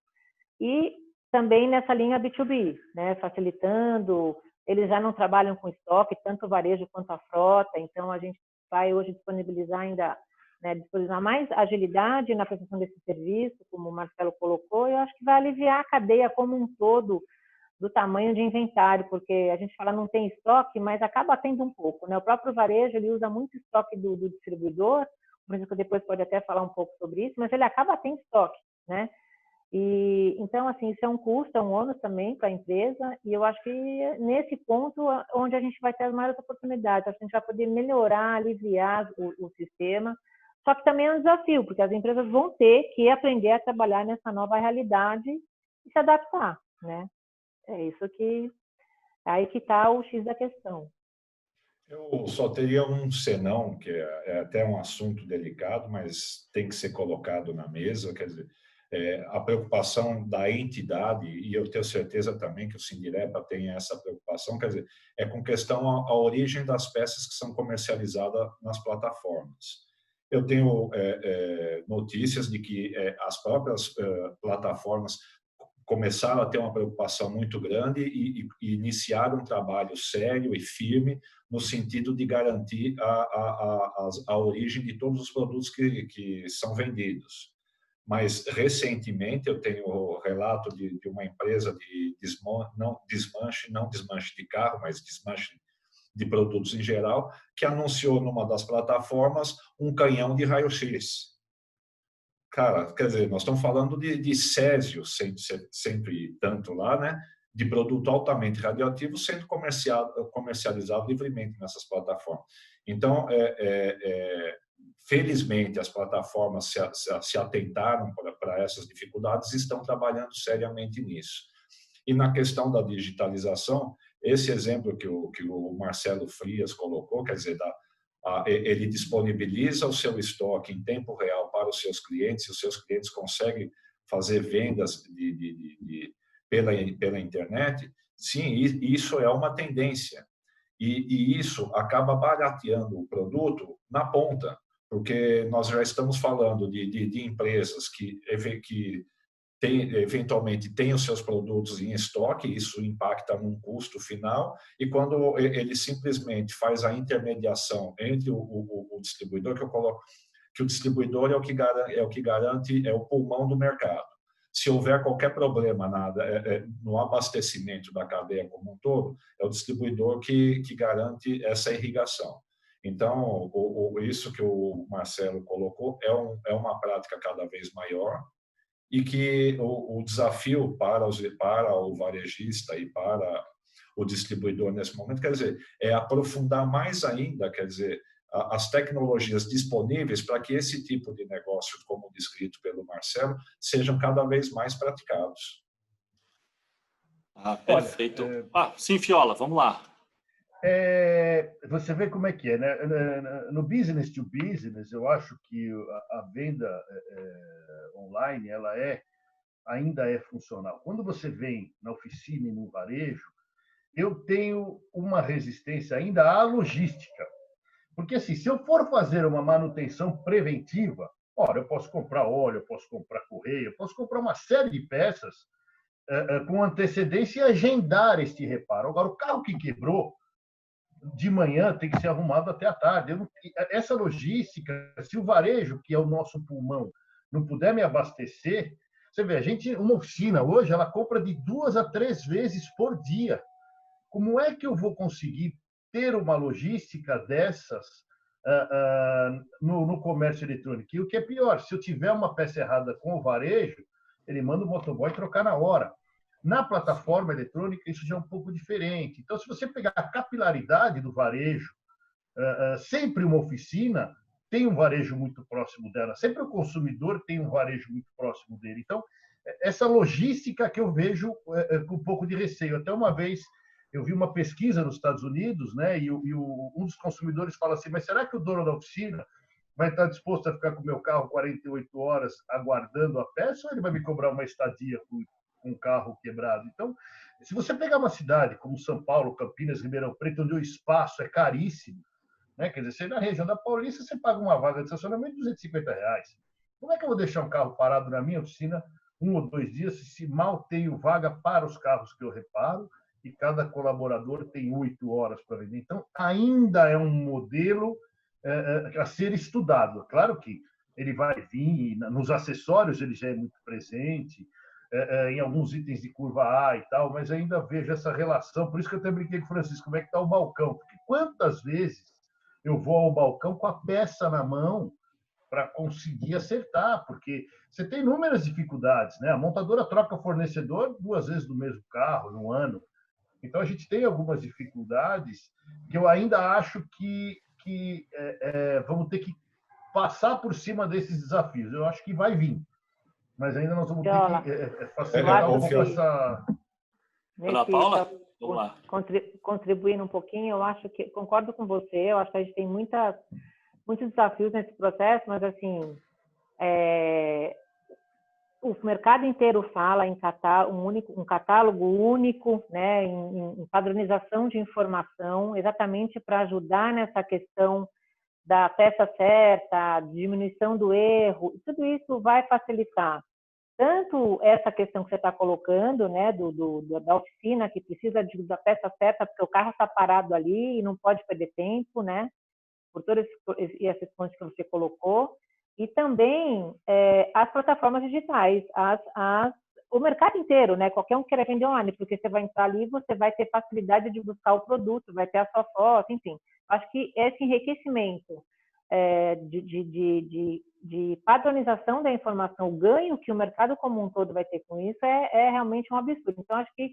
E também nessa linha B2B, né? Facilitando. Eles já não trabalham com estoque, tanto o varejo quanto a frota, então a gente vai hoje disponibilizar ainda, né, disponibilizar mais agilidade na prestação desse serviço, como o Marcelo colocou, e eu acho que vai aliviar a cadeia como um todo, do tamanho de inventário, porque a gente fala não tem estoque, mas acaba tendo um pouco, né? O próprio varejo, ele usa muito estoque do distribuidor, por exemplo, depois pode até falar um pouco sobre isso, mas ele acaba tendo estoque, né? E então, assim, isso é um custo, é um ônus também para a empresa, e eu acho que nesse ponto onde a gente vai ter as maiores oportunidades, acho que a gente vai poder melhorar, aliviar o sistema, só que também é um desafio, porque as empresas vão ter que aprender a trabalhar nessa nova realidade e se adaptar, né? É isso que aí que está o X da questão. Eu só teria um senão, que é até um assunto delicado, mas tem que ser colocado na mesa, quer dizer, a preocupação da entidade, e eu tenho certeza também que o Sindirepa tem essa preocupação, quer dizer, é com questão à origem das peças que são comercializadas nas plataformas. Eu tenho notícias de que as próprias plataformas começaram a ter uma preocupação muito grande e iniciaram um trabalho sério e firme no sentido de garantir a origem de todos os produtos que são vendidos. Mas, recentemente, eu tenho o relato de uma empresa de não desmanche de carro, mas desmanche de produtos em geral, que anunciou numa das plataformas um canhão de raio-x. Cara, quer dizer, nós estamos falando de Césio, sempre tanto lá, né? de produto altamente radioativo sendo comercializado livremente nessas plataformas. Então, felizmente, as plataformas se atentaram para essas dificuldades e estão trabalhando seriamente nisso. E na questão da digitalização, esse exemplo que o Marcelo Frias colocou, quer dizer, ele disponibiliza o seu estoque em tempo real para os seus clientes, e os seus clientes conseguem fazer vendas pela internet. Sim, isso é uma tendência. E isso acaba barateando o produto na ponta, porque nós já estamos falando de empresas que eventualmente tem os seus produtos em estoque, isso impacta num custo final, e quando ele simplesmente faz a intermediação entre o distribuidor, que eu coloco que o distribuidor é o que garante, é o pulmão do mercado. Se houver qualquer problema no abastecimento da cadeia como um todo, é o distribuidor que garante essa irrigação. Então, isso que o Marcelo colocou é uma prática cada vez maior, e que o desafio para o varejista e para o distribuidor nesse momento, quer dizer, é aprofundar mais ainda, quer dizer, as tecnologias disponíveis para que esse tipo de negócio, como descrito pelo Marcelo, sejam cada vez mais praticados. Perfeito. Sim, Fiola, vamos lá. Você vê como é que é, né? No business to business, eu acho que a venda online ainda é funcional. Quando você vem na oficina e no varejo, eu tenho uma resistência ainda à logística. Porque, assim, se eu for fazer uma manutenção preventiva, ora, eu posso comprar óleo, eu posso comprar correia, eu posso comprar uma série de peças com antecedência e agendar este reparo. Agora, o carro que quebrou, de manhã tem que ser arrumado até a tarde. Essa logística, se o varejo, que é o nosso pulmão, não puder me abastecer, você vê, uma oficina hoje, ela compra de 2 a 3 vezes por dia. Como é que eu vou conseguir ter uma logística dessas no comércio eletrônico? E o que é pior, se eu tiver uma peça errada com o varejo, ele manda o motoboy trocar na hora. Na plataforma eletrônica, isso já é um pouco diferente. Então, se você pegar a capilaridade do varejo, sempre uma oficina tem um varejo muito próximo dela, sempre o consumidor tem um varejo muito próximo dele. Então, essa logística que eu vejo com um pouco de receio. Até uma vez eu vi uma pesquisa nos Estados Unidos, né, e um dos consumidores fala assim, mas será que o dono da oficina vai estar disposto a ficar com o meu carro 48 horas aguardando a peça, ou ele vai me cobrar uma estadia com um carro quebrado? Então, se você pegar uma cidade como São Paulo, Campinas, Ribeirão Preto, onde o espaço é caríssimo, né? Quer dizer, você na região da Paulista, você paga uma vaga de estacionamento de R$250. Como é que eu vou deixar um carro parado na minha oficina 1 ou 2 dias se mal tenho vaga para os carros que eu reparo e cada colaborador tem 8 horas para vender? Então, ainda é um modelo a ser estudado. Claro que ele vai vir, nos acessórios ele já é muito presente, em alguns itens de curva A e tal, mas ainda vejo essa relação. Por isso que eu até brinquei com o Francisco, como é que está o balcão? Porque quantas vezes eu vou ao balcão com a peça na mão para conseguir acertar, porque você tem inúmeras dificuldades, né? A montadora troca fornecedor 2 vezes do mesmo carro no ano. Então, a gente tem algumas dificuldades que eu ainda acho que vamos ter que passar por cima desses desafios. Eu acho que vai vir, mas ainda nós vamos ter que facilitar um pouco essa... Ana Paula, vamos lá. Contribuindo um pouquinho, eu acho que, concordo com você, eu acho que a gente tem muitos desafios nesse processo, mas, assim, o mercado inteiro fala em um catálogo único, né, em padronização de informação, exatamente para ajudar nessa questão da peça certa, diminuição do erro. Tudo isso vai facilitar tanto essa questão que você está colocando, né, da oficina que precisa da peça certa porque o carro está parado ali e não pode perder tempo, né, por todos esses pontos que você colocou. E também as plataformas digitais, o mercado inteiro, né? Qualquer um queira vender online, porque você vai entrar ali, você vai ter facilidade de buscar o produto, vai ter a sua foto, enfim. Acho que esse enriquecimento de padronização da informação, o ganho que o mercado como um todo vai ter com isso é realmente um absurdo. Então, acho que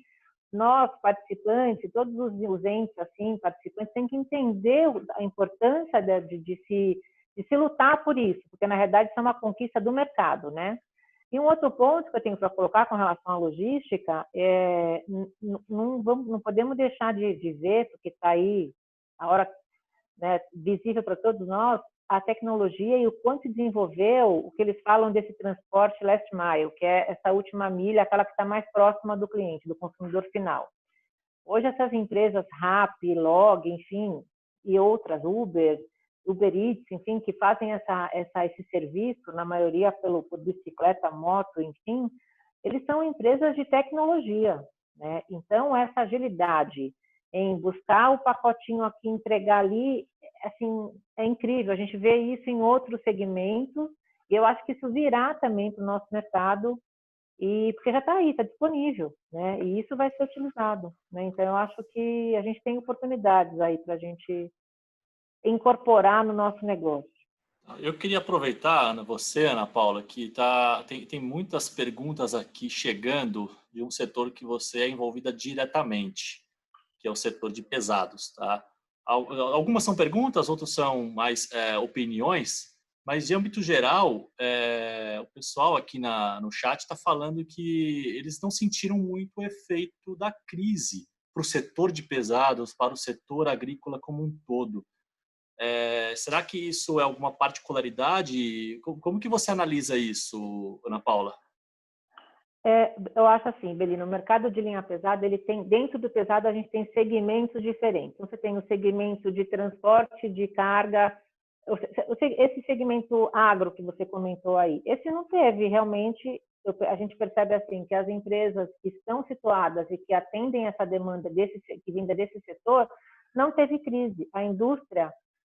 nós, participantes, todos os entes assim, participantes, têm que entender a importância de se lutar por isso, porque, na realidade, isso é uma conquista do mercado, né? E um outro ponto que eu tenho para colocar com relação à logística é não podemos deixar de ver, porque está aí a hora, né, visível para todos nós, a tecnologia e o quanto se desenvolveu o que eles falam desse transporte last mile, que é essa última milha, aquela que está mais próxima do cliente, do consumidor final. Hoje essas empresas Rappi, Log, enfim, e outras, Uber Eats, enfim, que fazem esse serviço, na maioria por bicicleta, moto, enfim, eles são empresas de tecnologia, né? Então, essa agilidade em buscar o pacotinho aqui, entregar ali, assim, é incrível. A gente vê isso em outros segmentos e eu acho que isso virá também para o nosso mercado, porque já está aí, está disponível, né? E isso vai ser utilizado, né? Então, eu acho que a gente tem oportunidades aí para a gente incorporar no nosso negócio. Eu queria aproveitar, Ana Paula, que tem muitas perguntas aqui chegando de um setor que você é envolvida diretamente, que é o setor de pesados, tá? Algumas são perguntas, outras são mais opiniões, mas de âmbito geral, o pessoal aqui no chat está falando que eles não sentiram muito o efeito da crise para o setor de pesados, para o setor agrícola como um todo. Será que isso é alguma particularidade? Como que você analisa isso, Ana Paula? Eu acho assim, Belino, o mercado de linha pesada, ele tem, dentro do pesado a gente tem segmentos diferentes. Você tem o segmento de transporte de carga, esse segmento agro que você comentou aí, esse não teve realmente, a gente percebe assim, que as empresas que estão situadas e que atendem essa demanda que vinda desse setor, não teve crise. A indústria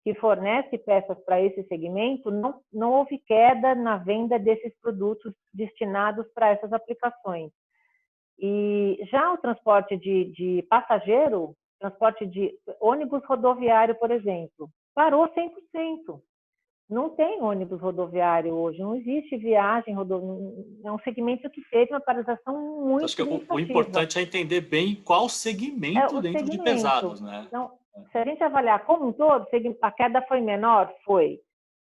que fornece peças para esse segmento, não houve queda na venda desses produtos destinados para essas aplicações. E já o transporte de passageiro, transporte de ônibus rodoviário, por exemplo, parou 100%. Não tem ônibus rodoviário hoje, não existe viagem rodoviária, é um segmento que teve uma paralisação muito Acho que significativa. O importante é entender bem qual segmento dentro de pesados, né? Então, se a gente avaliar como um todo, a queda foi menor? Foi.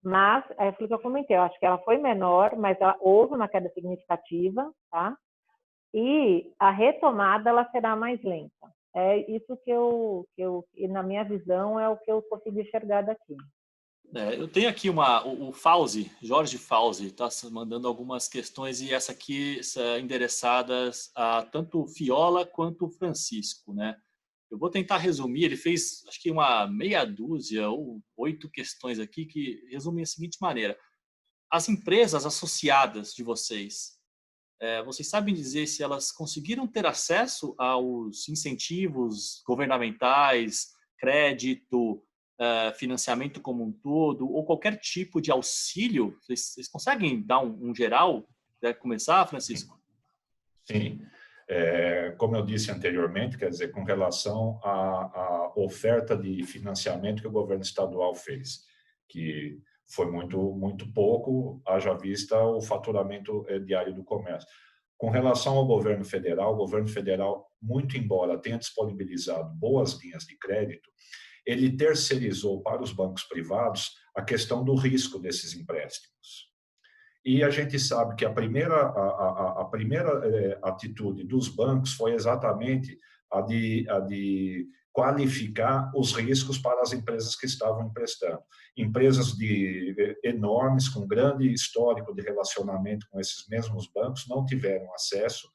Mas, é aquilo que eu comentei, eu acho que ela foi menor, mas houve uma queda significativa, tá? E a retomada, ela será mais lenta. É isso que na minha visão, é o que eu consigo enxergar daqui. Eu tenho aqui o Fauzi, Jorge Fauzi, está mandando algumas questões e essa aqui são endereçadas a tanto o Fiola quanto o Francisco, né? Eu vou tentar resumir, ele fez acho que uma meia dúzia ou 8 questões aqui que resumem da seguinte maneira. As empresas associadas de vocês, vocês sabem dizer se elas conseguiram ter acesso aos incentivos governamentais, crédito, financiamento como um todo, ou qualquer tipo de auxílio? Vocês conseguem dar um geral? Quer começar, Francisco? Sim. Como eu disse anteriormente, quer dizer, com relação à oferta de financiamento que o governo estadual fez, que foi muito pouco, haja vista o faturamento diário do comércio. Com relação ao governo federal, muito embora tenha disponibilizado boas linhas de crédito, ele terceirizou para os bancos privados a questão do risco desses empréstimos. E a gente sabe que a primeira atitude dos bancos foi exatamente a de qualificar os riscos para as empresas que estavam emprestando. Empresas enormes, com grande histórico de relacionamento com esses mesmos bancos, não tiveram acesso.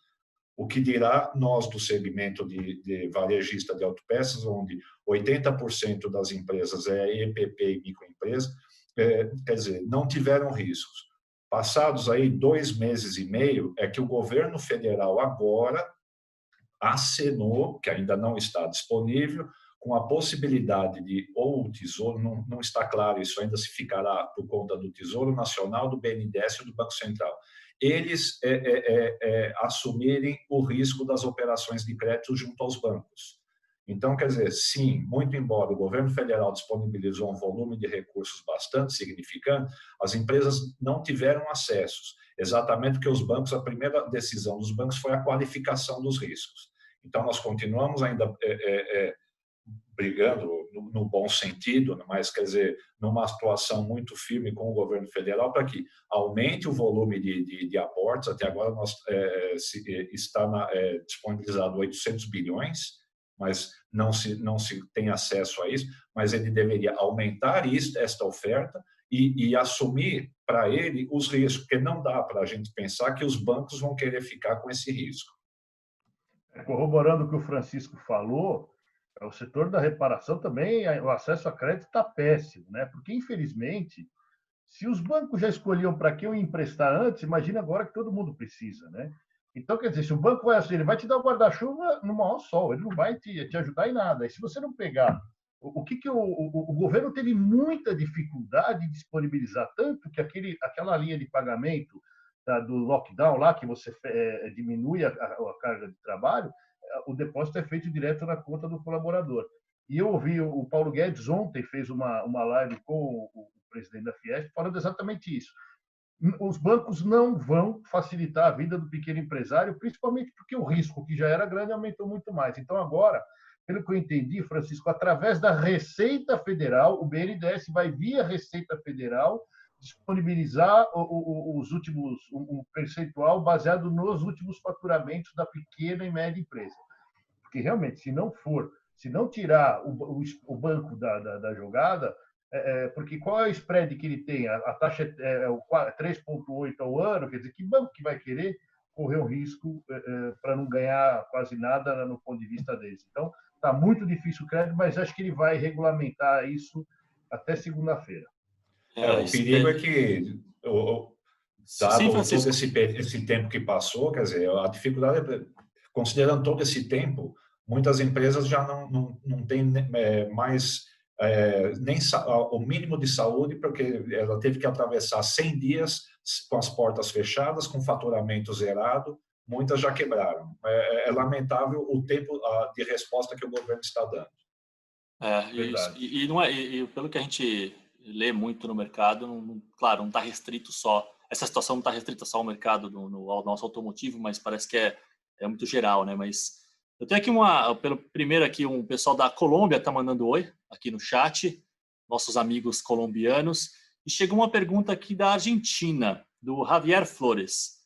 O que dirá nós do segmento de varejista de autopeças, onde 80% das empresas é EPP e microempresa, quer dizer, não tiveram riscos. Passados aí 2 meses e meio, é que o governo federal agora acenou, que ainda não está disponível, com a possibilidade de, ou o Tesouro, não está claro, isso ainda se ficará por conta do Tesouro Nacional, do BNDES e do Banco Central, eles assumirem o risco das operações de crédito junto aos bancos. Então, quer dizer, sim, muito embora o governo federal disponibilizou um volume de recursos bastante significante, as empresas não tiveram acessos, exatamente porque os bancos, a primeira decisão dos bancos foi a qualificação dos riscos. Então, nós continuamos ainda brigando no bom sentido, mas, quer dizer, numa situação muito firme com o governo federal para que aumente o volume de aportes. Até agora nós está disponibilizado 800 bilhões, mas não se tem acesso a isso, mas ele deveria aumentar esta oferta e assumir para ele os riscos, porque não dá para a gente pensar que os bancos vão querer ficar com esse risco. Corroborando o que o Francisco falou, o setor da reparação também, o acesso a crédito está péssimo, né? Porque, infelizmente, se os bancos já escolhiam para quem eu emprestar antes, imagina agora que todo mundo precisa, né? Então, quer dizer, se o banco vai assim, ele vai te dar o guarda-chuva no maior sol, ele não vai te ajudar em nada. E se você não pegar o governo teve muita dificuldade em disponibilizar, tanto que aquela linha de pagamento do lockdown lá, que você diminui a carga de trabalho, o depósito é feito direto na conta do colaborador. E eu ouvi o Paulo Guedes ontem fez uma live com o presidente da Fiesp falando exatamente isso. Os bancos não vão facilitar a vida do pequeno empresário, principalmente porque o risco, que já era grande, aumentou muito mais. Então, agora, pelo que eu entendi, Francisco, através da Receita Federal, o BNDES vai, via Receita Federal, disponibilizar um percentual baseado nos últimos faturamentos da pequena e média empresa. Porque, realmente, se não tirar o banco da jogada, porque qual é o spread que ele tem? A taxa é 3,8 ao ano, quer dizer, que banco que vai querer correr o risco para não ganhar quase nada no ponto de vista deles? Então, está muito difícil o crédito, mas acho que ele vai regulamentar isso até segunda-feira. O perigo é que, dado todo esse tempo que passou, quer dizer, a dificuldade, considerando todo esse tempo, muitas empresas já não têm mais nem o mínimo de saúde, porque ela teve que atravessar 100 dias com as portas fechadas, com faturamento zerado, muitas já quebraram. É lamentável o tempo de resposta que o governo está dando. Pelo que a gente lê muito no mercado, claro, não está restrito só, essa situação não está restrita só ao mercado ao nosso automotivo, mas parece que é muito geral, né? Mas eu tenho aqui primeiro aqui um pessoal da Colômbia está mandando oi aqui no chat, nossos amigos colombianos, e chegou uma pergunta aqui da Argentina, do Javier Flores.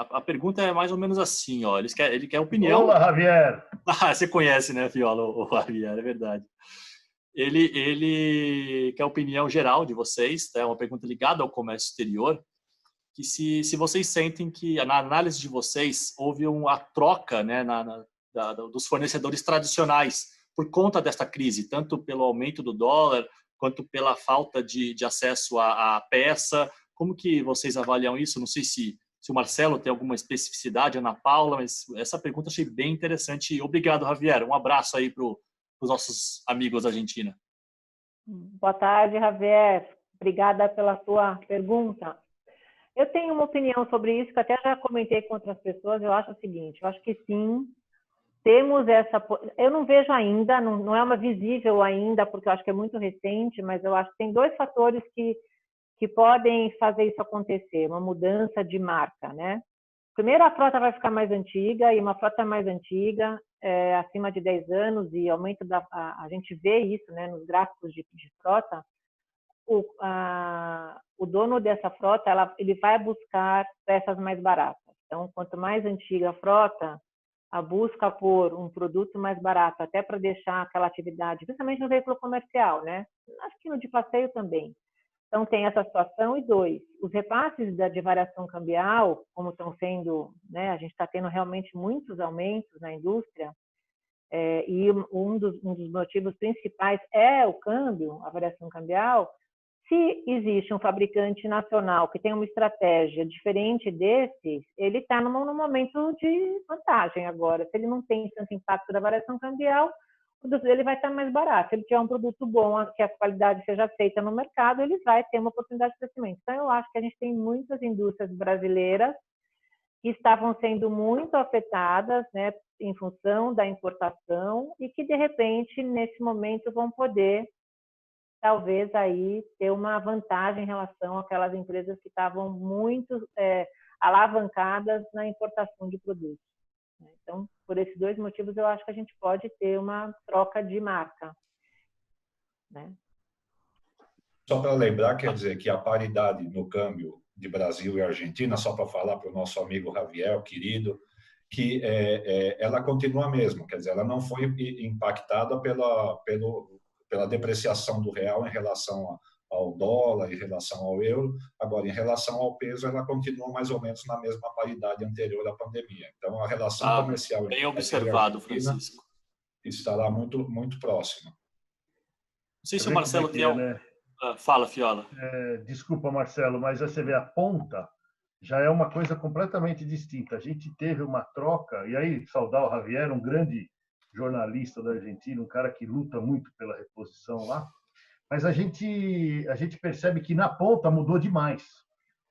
A pergunta é mais ou menos assim, ó, ele quer opinião. Olá, Javier! Você conhece, né, Fiola, o Javier, é verdade. Ele quer a opinião geral de vocês, é uma pergunta ligada ao comércio exterior, que se vocês sentem que, na análise de vocês, houve a troca, né, dos fornecedores tradicionais por conta desta crise, tanto pelo aumento do dólar, quanto pela falta de acesso à peça. Como que vocês avaliam isso? Não sei se o Marcelo tem alguma especificidade, Ana Paula, mas essa pergunta achei bem interessante. Obrigado, Javier. Um abraço aí para os nossos amigos da Argentina. Boa tarde, Javier. Obrigada pela sua pergunta. Eu tenho uma opinião sobre isso, que até já comentei com outras pessoas. Eu acho o seguinte, eu acho que sim, temos essa... Eu não vejo ainda, não é uma visível ainda, porque eu acho que é muito recente, mas eu acho que tem dois fatores que podem fazer isso acontecer, uma mudança de marca, né? Primeiro, a frota vai ficar mais antiga, e uma frota mais antiga, acima de 10 anos, e aumento a gente vê isso, né, nos gráficos de frota, o dono dessa frota, ele vai buscar peças mais baratas. Então, quanto mais antiga a frota, a busca por um produto mais barato, até para deixar aquela atividade, principalmente no veículo comercial, né? Acho que no de passeio também. Então, tem essa situação. E dois, os repasses de variação cambial, como estão sendo, né, a gente está tendo realmente muitos aumentos na indústria, e um dos motivos principais é o câmbio, a variação cambial. Se existe um fabricante nacional que tem uma estratégia diferente desses, ele está num momento de vantagem agora. Se ele não tem tanto impacto da variação cambial, o produto dele vai estar mais barato. Se ele tiver um produto bom, que a qualidade seja aceita no mercado, ele vai ter uma oportunidade de crescimento. Então, eu acho que a gente tem muitas indústrias brasileiras que estavam sendo muito afetadas, né, em função da importação e que, de repente, nesse momento, vão poder, talvez, aí ter uma vantagem em relação àquelas empresas que estavam muito alavancadas na importação de produtos. Então, por esses dois motivos, eu acho que a gente pode ter uma troca de marca, né? Só para lembrar, quer dizer, que a paridade no câmbio de Brasil e Argentina, só para falar para o nosso amigo Javier, querido, que ela continua a mesma, quer dizer, ela não foi impactada pela depreciação do real em relação ao dólar, em relação ao euro. Agora, em relação ao peso, ela continua mais ou menos na mesma paridade anterior à pandemia. Então, a relação comercial bem entre observado, Brasil e Argentina Francisco. estará muito, muito próxima. Não sei se o Marcelo tem algo... né? Fala, Fiola. Desculpa, Marcelo, mas você vê a ponta já é uma coisa completamente distinta. A gente teve uma troca, e aí saudar o Javier, um grande jornalista da Argentina, um cara que luta muito pela reposição lá, mas a gente percebe que na ponta mudou demais.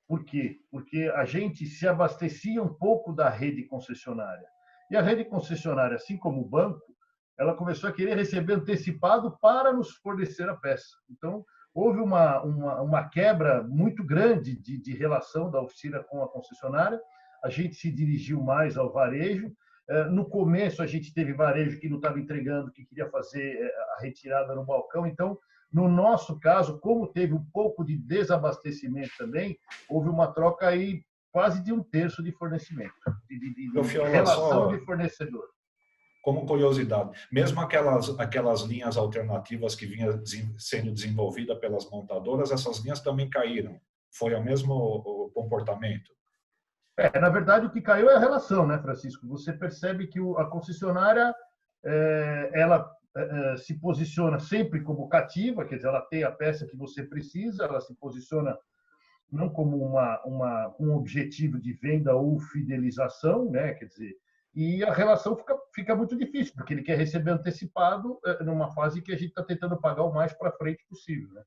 Por quê? Porque a gente se abastecia um pouco da rede concessionária. E a rede concessionária, assim como o banco, ela começou a querer receber antecipado para nos fornecer a peça. Então, houve uma quebra muito grande de relação da oficina com a concessionária. A gente se dirigiu mais ao varejo. No começo, a gente teve varejo que não estava entregando, que queria fazer a retirada no balcão. Então, no nosso caso, como teve um pouco de desabastecimento também, houve uma troca aí quase de um terço de fornecimento, de relação de fornecedor. Como curiosidade, mesmo aquelas linhas alternativas que vinham sendo desenvolvidas pelas montadoras, essas linhas também caíram. Foi o mesmo comportamento? Na verdade, o que caiu é a relação, né, Francisco? Você percebe que a concessionária ela se posiciona sempre como cativa, quer dizer, ela tem a peça que você precisa, ela se posiciona não como um objetivo de venda ou fidelização, né? Quer dizer, e a relação fica muito difícil, porque ele quer receber antecipado numa fase que a gente está tentando pagar o mais para frente possível, né?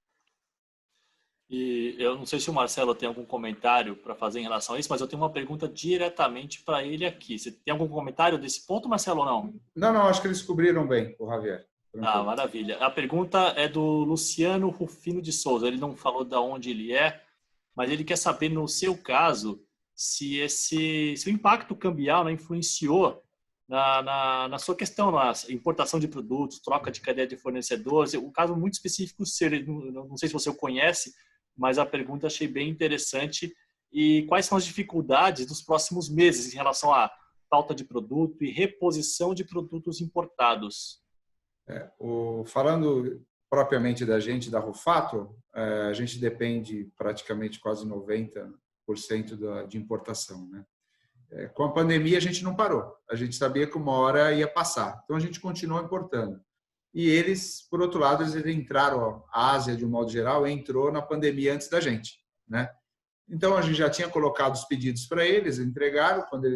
E eu não sei se o Marcelo tem algum comentário para fazer em relação a isso, mas eu tenho uma pergunta diretamente para ele aqui. Você tem algum comentário desse ponto, Marcelo, ou não? Não, acho que eles cobriram bem, o Javier. Maravilha. A pergunta é do Luciano Rufino de Souza. Ele não falou de onde ele é, mas ele quer saber, no seu caso, se o impacto cambial, né, influenciou na sua questão, na importação de produtos, troca de cadeia de fornecedores. Um caso muito específico, não sei se você o conhece, mas a pergunta achei bem interessante. E quais são as dificuldades dos próximos meses em relação à falta de produto e reposição de produtos importados? Falando propriamente da gente, da Rufato, a gente depende praticamente quase 90% de importação, né? Com a pandemia, a gente não parou. A gente sabia que uma hora ia passar. Então, a gente continuou importando. E eles, por outro lado, eles entraram, a Ásia, de um modo geral, entrou na pandemia antes da gente, né? Então, a gente já tinha colocado os pedidos para eles, entregaram. Quando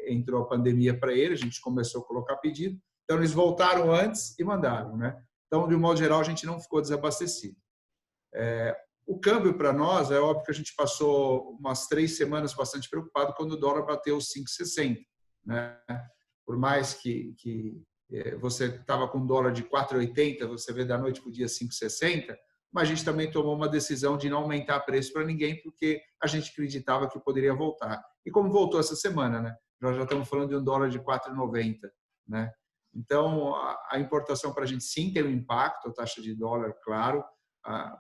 entrou a pandemia para eles, a gente começou a colocar pedido. Então, eles voltaram antes e mandaram, né? Então, de um modo geral, a gente não ficou desabastecido. O câmbio para nós, é óbvio que a gente passou umas 3 semanas bastante preocupado quando o dólar bateu 5,60, né? Por mais que você estava com um dólar de 4,80, você vê da noite para o dia 5,60, mas a gente também tomou uma decisão de não aumentar preço para ninguém, porque a gente acreditava que poderia voltar. E como voltou essa semana, né? Nós já estamos falando de um dólar de 4,90, né? Então, a importação para a gente sim tem um impacto, a taxa de dólar, claro.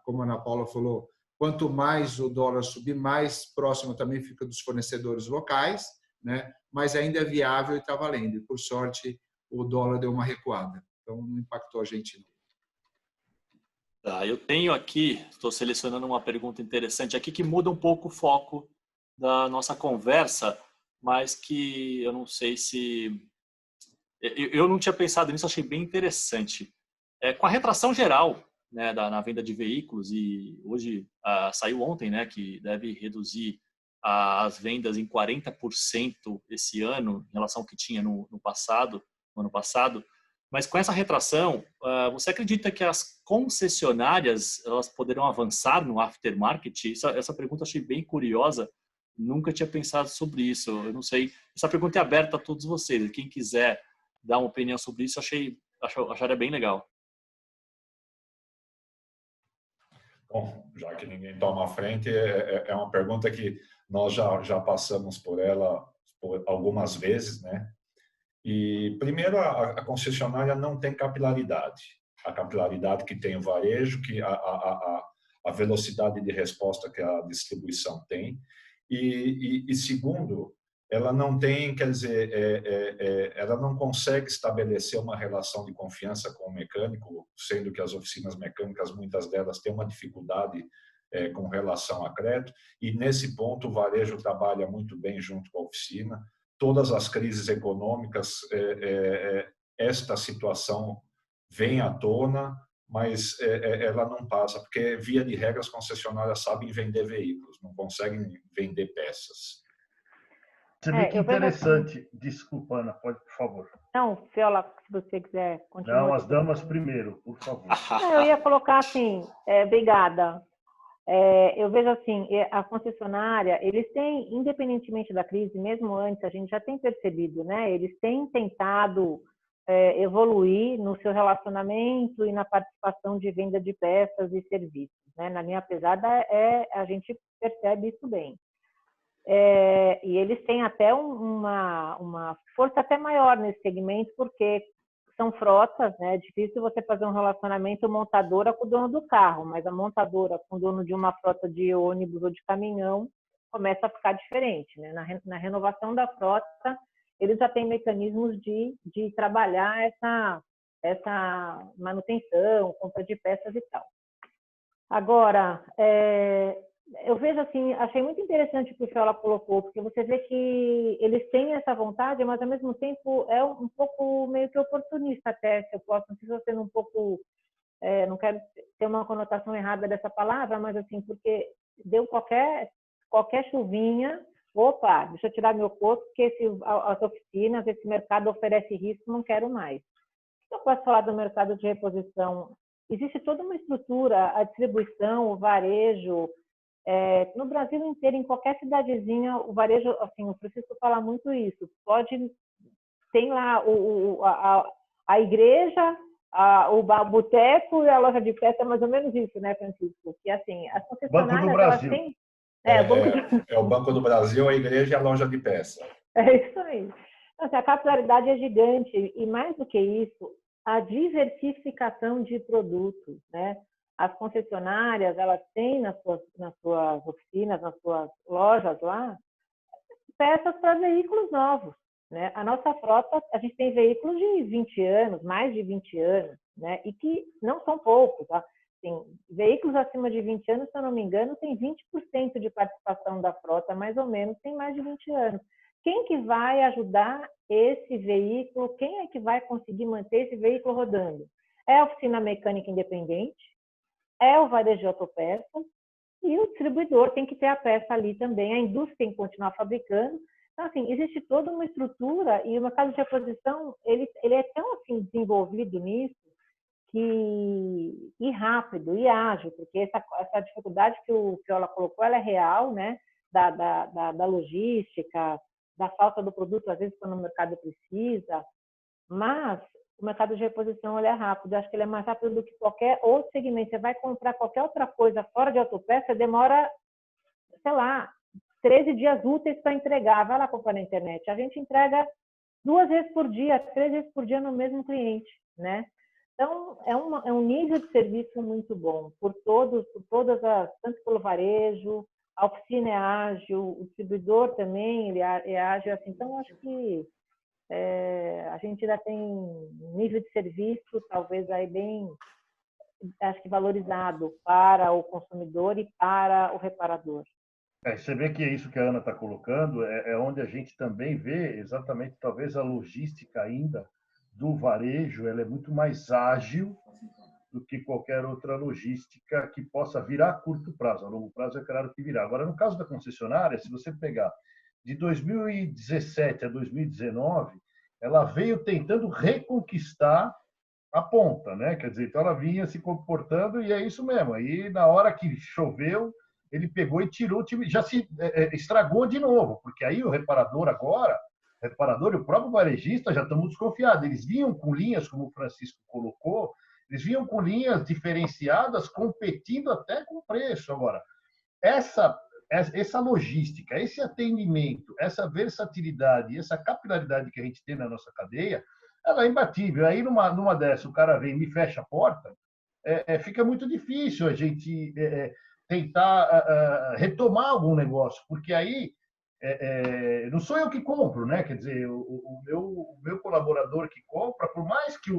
Como a Ana Paula falou, quanto mais o dólar subir, mais próximo também fica dos fornecedores locais, né? Mas ainda é viável e está valendo. E, por sorte, o dólar deu uma recuada. Então, não impactou a gente, não. Eu tenho aqui, estou selecionando uma pergunta interessante aqui que muda um pouco o foco da nossa conversa, mas que eu não sei se... Eu não tinha pensado nisso, achei bem interessante. Com a retração geral, né, na venda de veículos, e hoje saiu ontem, né, que deve reduzir as vendas em 40% esse ano, em relação ao que tinha no ano passado. Mas com essa retração, você acredita que as concessionárias elas poderão avançar no aftermarket? Essa pergunta eu achei bem curiosa, nunca tinha pensado sobre isso. Eu não sei, essa pergunta é aberta a todos vocês. Quem quiser dar uma opinião sobre isso, acharia bem legal. Bom, já que ninguém toma a frente, é uma pergunta que nós já passamos por ela algumas vezes, né? E, primeiro, a concessionária não tem capilaridade. A capilaridade que tem o varejo, que a velocidade de resposta que a distribuição tem. E segundo, ela não tem, quer dizer, ela não consegue estabelecer uma relação de confiança com o mecânico, sendo que as oficinas mecânicas, muitas delas, têm uma dificuldade com relação a crédito, e nesse ponto o varejo trabalha muito bem junto com a oficina. Todas as crises econômicas, esta situação vem à tona, mas ela não passa, porque, via de regra, as concessionárias sabem vender veículos, não conseguem vender peças. Você vê que interessante. Assim... Desculpa, Ana, pode, por favor. Não, Fiola, se você quiser continuar. Não, as damas primeiro, por favor. Eu ia colocar assim, obrigada. Eu vejo assim, a concessionária, eles têm, independentemente da crise, mesmo antes, a gente já tem percebido, né? Eles têm tentado evoluir no seu relacionamento e na participação de venda de peças e serviços, né? Na minha pesada, a gente percebe isso bem. E eles têm até uma força até maior nesse segmento, porque são frotas, né? É difícil você fazer um relacionamento montadora com o dono do carro, mas a montadora com o dono de uma frota de ônibus ou de caminhão começa a ficar diferente, né? Na renovação da frota, eles já têm mecanismos de trabalhar essa manutenção, compra de peças e tal. Agora, eu vejo assim, achei muito interessante o que o Fiola colocou, porque você vê que eles têm essa vontade, mas ao mesmo tempo é um pouco meio que oportunista até, se eu posso, não sei se eu sendo um pouco, não quero ter uma conotação errada dessa palavra, mas assim, porque deu qualquer chuvinha, opa, deixa eu tirar meu corpo, porque as oficinas, esse mercado oferece risco, não quero mais. Eu posso falar do mercado de reposição, existe toda uma estrutura, a distribuição, o varejo, no Brasil inteiro, em qualquer cidadezinha, o varejo, assim, o Francisco fala muito isso, tem lá a igreja, o boteco e a loja de festa, é mais ou menos isso, né, Francisco? Que assim, as concessionárias, Banco do Brasil. Elas têm... o Banco do Brasil, a igreja e a loja de peça. É isso aí. Então, assim, a capilaridade é gigante e, mais do que isso, a diversificação de produtos, né? As concessionárias, elas têm nas suas oficinas, nas suas lojas lá, peças para veículos novos, né? A nossa frota, a gente tem veículos de 20 anos, mais de 20 anos, né? E que não são poucos, tá? Tem veículos acima de 20 anos, se eu não me engano, tem 20% de participação da frota, mais ou menos, tem mais de 20 anos. Quem que vai ajudar esse veículo? Quem é que vai conseguir manter esse veículo rodando? É a oficina mecânica independente, é o varejo de autopeças e o distribuidor tem que ter a peça ali também, a indústria tem que continuar fabricando. Então, assim, existe toda uma estrutura e o mercado de reposição, ele é tão assim, desenvolvido nisso, e rápido, e ágil, porque essa dificuldade que o Fiola colocou, ela é real, né? Da logística, da falta do produto, às vezes, quando o mercado precisa, mas o mercado de reposição ele é rápido. Eu acho que ele é mais rápido do que qualquer outro segmento. Você vai comprar qualquer outra coisa fora de autopeça, demora, sei lá, 13 dias úteis para entregar. Vai lá comprar na internet. A gente entrega 2 vezes por dia, 3 vezes por dia no mesmo cliente, né? Então, é um nível de serviço muito bom, tanto pelo varejo, a oficina é ágil, o distribuidor também ele é ágil. Assim, então, acho que a gente ainda tem um nível de serviço, talvez, aí bem, acho que valorizado para o consumidor e para o reparador. Você vê que é isso que a Ana está colocando, é onde a gente também vê exatamente, talvez, a logística ainda do varejo, ela é muito mais ágil do que qualquer outra logística que possa virar a curto prazo. A longo prazo é claro que virá. Agora, no caso da concessionária, se você pegar de 2017 a 2019, ela veio tentando reconquistar a ponta, né? Quer dizer, então ela vinha se comportando e é isso mesmo. Aí, na hora que choveu, ele pegou e tirou o time, já se estragou de novo, porque aí o reparador agora, e o próprio varejista já estão desconfiados. Eles vinham com linhas, como o Francisco colocou, eles vinham com linhas diferenciadas, competindo até com preço. Agora, essa essa logística, esse atendimento, essa versatilidade, essa capilaridade que a gente tem na nossa cadeia, ela é imbatível. Aí, numa dessa, o cara vem e me fecha a porta, fica muito difícil a gente tentar retomar algum negócio, porque aí não sou eu que compro, né? Quer dizer, o meu colaborador que compra, por mais que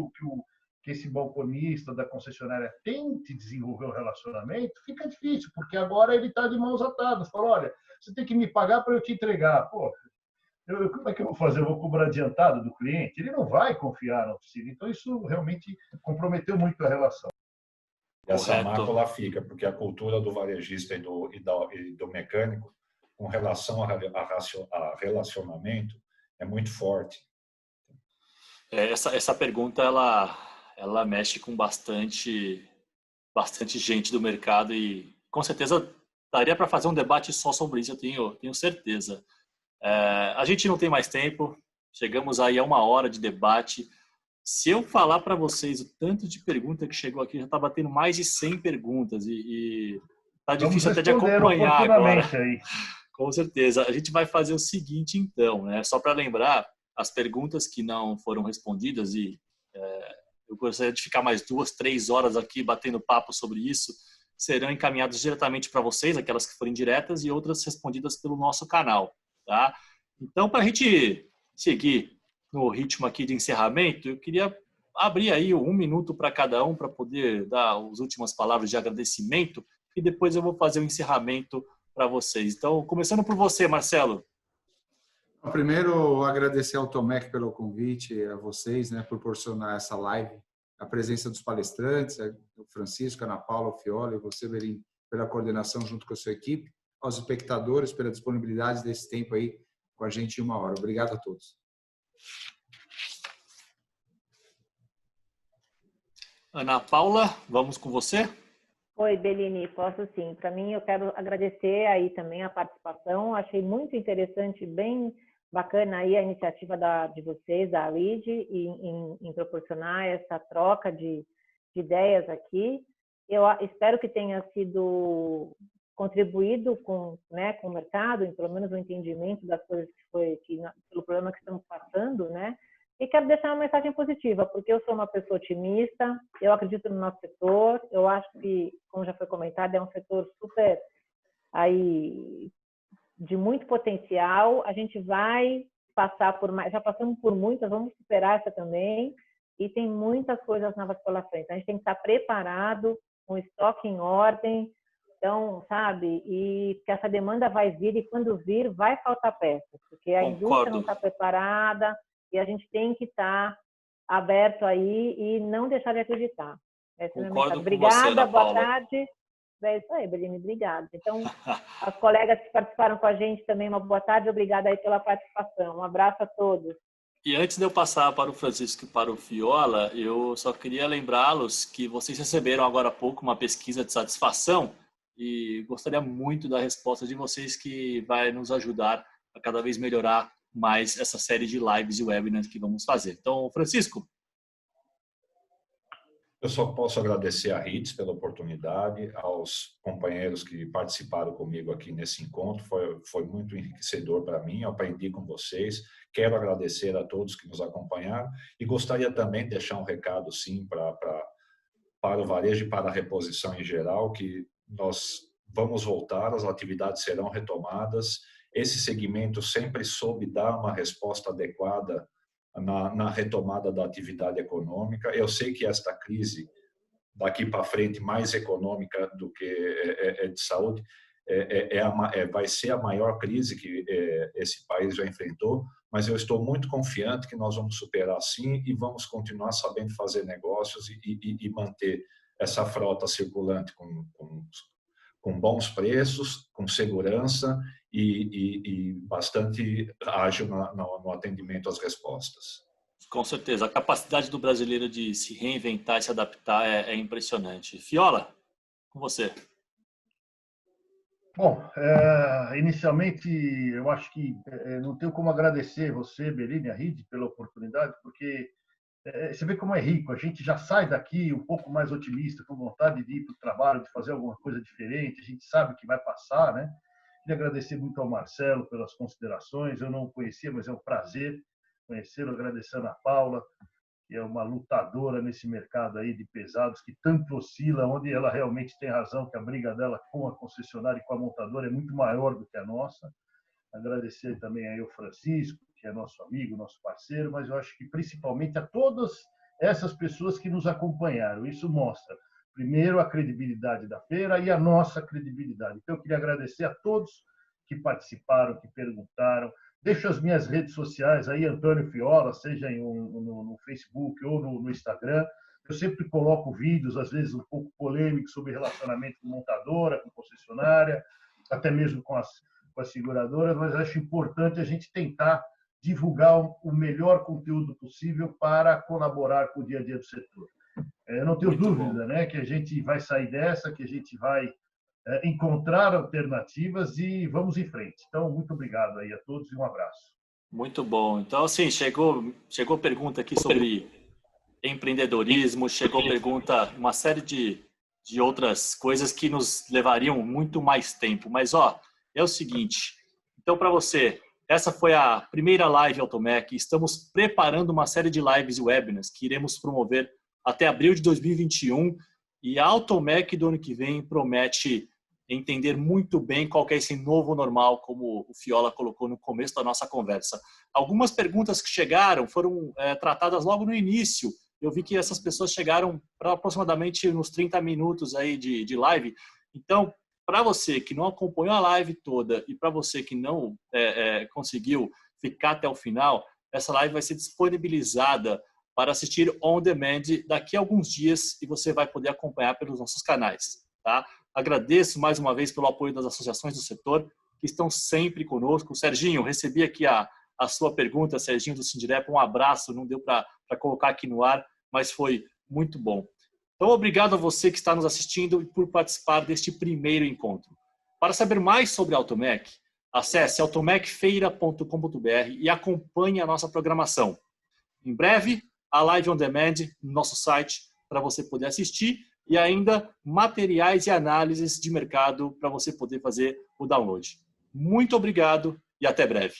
esse balconista da concessionária tente desenvolver o relacionamento, fica difícil, porque agora ele está de mãos atadas. Fala, olha, você tem que me pagar para eu te entregar. Pô, como é que eu vou fazer? Eu vou cobrar adiantado do cliente? Ele não vai confiar na oficina. Então, isso realmente comprometeu muito a relação. Essa mácula fica, porque a cultura do varejista e do mecânico, com relação a relacionamento, é muito forte. Essa pergunta, ela mexe com bastante gente do mercado e, com certeza, daria para fazer um debate só sobre isso, eu tenho certeza. A gente não tem mais tempo, chegamos aí a 1 hora de debate. Se eu falar para vocês o tanto de pergunta que chegou aqui, já está batendo mais de 100 perguntas e tá difícil até de acompanhar agora. Aí. Com certeza. A gente vai fazer o seguinte, então, né? Só para lembrar, as perguntas que não foram respondidas, e eu gostaria de ficar mais 2, 3 horas aqui batendo papo sobre isso, serão encaminhadas diretamente para vocês, aquelas que forem diretas, e outras respondidas pelo nosso canal. Tá? Então, para a gente seguir no ritmo aqui de encerramento, eu queria abrir aí 1 minuto para cada um para poder dar as últimas palavras de agradecimento e depois eu vou fazer o encerramento para vocês. Então, começando por você, Marcelo. Primeiro, agradecer ao Tomec pelo convite, a vocês, né, por proporcionar essa live, a presença dos palestrantes, o Francisco, a Ana Paula, o Fiola e você, Berim, pela coordenação junto com a sua equipe, aos espectadores pela disponibilidade desse tempo aí com a gente em 1 hora. Obrigado a todos. Ana Paula, vamos com você? Oi, Bellini, posso sim. Para mim, eu quero agradecer aí também a participação. Achei muito interessante, bem bacana aí a iniciativa de vocês, da LEAD, em proporcionar essa troca de ideias aqui. Eu espero que tenha sido contribuído com o mercado, pelo menos o entendimento das coisas pelo problema que estamos passando, né? E quero deixar uma mensagem positiva, porque eu sou uma pessoa otimista, eu acredito no nosso setor, eu acho que, como já foi comentado, é um setor super aí de muito potencial. A gente vai passar por mais, já passamos por muitas, vamos superar essa também, e tem muitas coisas novas pela frente. A gente tem que estar preparado, com estoque em ordem, então, sabe, e que essa demanda vai vir, e quando vir, vai faltar peças, porque a indústria não está preparada, e a gente tem que estar aberto aí e não deixar de acreditar. Concordo com Obrigada, você, Ana boa Paula. tarde. É isso aí, Beline, obrigada. Então, as colegas que participaram com a gente também, uma boa tarde, obrigada aí pela participação. Um abraço a todos. E antes de eu passar para o Francisco e para o Fiola, eu só queria lembrá-los que vocês receberam agora há pouco uma pesquisa de satisfação e gostaria muito da resposta de vocês, que vai nos ajudar a cada vez melhorar mais essa série de lives e webinars que vamos fazer. Então, Francisco. Eu só posso agradecer a RITS pela oportunidade, aos companheiros que participaram comigo aqui nesse encontro, foi muito enriquecedor para mim, eu aprendi com vocês, quero agradecer a todos que nos acompanharam e gostaria também de deixar um recado, sim, para o varejo e para a reposição em geral, que nós vamos voltar, as atividades serão retomadas, esse segmento sempre soube dar uma resposta adequada na retomada da atividade econômica. Eu sei que esta crise, daqui para frente, mais econômica do que de saúde, vai ser a maior crise que esse país já enfrentou, mas eu estou muito confiante que nós vamos superar sim e vamos continuar sabendo fazer negócios e manter essa frota circulante com bons preços, com segurança e bastante ágil no atendimento às respostas. Com certeza. A capacidade do brasileiro de se reinventar e se adaptar é impressionante. Fiola, com você. Bom, inicialmente, eu acho que não tenho como agradecer você, Beline, a RID, pela oportunidade, porque você vê como é rico. A gente já sai daqui um pouco mais otimista, com vontade de ir para o trabalho, de fazer alguma coisa diferente. A gente sabe que vai passar, né? Queria agradecer muito ao Marcelo pelas considerações. Eu não o conhecia, mas é um prazer conhecê-lo. Agradecendo a Paula, que é uma lutadora nesse mercado aí de pesados, que tanto oscila, onde ela realmente tem razão, que a briga dela com a concessionária e com a montadora é muito maior do que a nossa. Agradecer também aí ao Francisco, que é nosso amigo, nosso parceiro, mas eu acho que principalmente a todas essas pessoas que nos acompanharam. Isso mostra, primeiro, a credibilidade da feira e a nossa credibilidade. Então, eu queria agradecer a todos que participaram, que perguntaram. Deixo as minhas redes sociais aí, Antônio Fiola, seja no Facebook ou no Instagram. Eu sempre coloco vídeos, às vezes um pouco polêmicos, sobre relacionamento com montadora, com concessionária, até mesmo com as seguradoras, mas acho importante a gente tentar divulgar o melhor conteúdo possível para colaborar com o dia a dia do setor. Eu não tenho Muito dúvida, bom. né, que a gente vai sair dessa, que a gente vai encontrar alternativas e vamos em frente. Então, muito obrigado aí a todos e um abraço. Muito bom. Então, assim, chegou pergunta aqui sobre empreendedorismo, chegou pergunta, uma série de outras coisas que nos levariam muito mais tempo. Mas, é o seguinte, então, para você, essa foi a primeira live Automec. Estamos preparando uma série de lives e webinars que iremos promover até abril de 2021. E a Automec do ano que vem promete entender muito bem qual que é esse novo normal, como o Fiola colocou no começo da nossa conversa. Algumas perguntas que chegaram foram tratadas logo no início. Eu vi que essas pessoas chegaram para aproximadamente uns 30 minutos aí de live. Então, para você que não acompanhou a live toda e para você que não conseguiu ficar até o final, essa live vai ser disponibilizada para assistir on demand daqui a alguns dias e você vai poder acompanhar pelos nossos canais, tá? Agradeço mais uma vez pelo apoio das associações do setor que estão sempre conosco. Serginho, recebi aqui a sua pergunta, Serginho do Sindirep, um abraço, não deu para colocar aqui no ar, mas foi muito bom. Então, obrigado a você que está nos assistindo e por participar deste primeiro encontro. Para saber mais sobre a Automec, acesse automecfeira.com.br e acompanhe a nossa programação. Em breve, a live on demand no nosso site para você poder assistir e ainda materiais e análises de mercado para você poder fazer o download. Muito obrigado e até breve.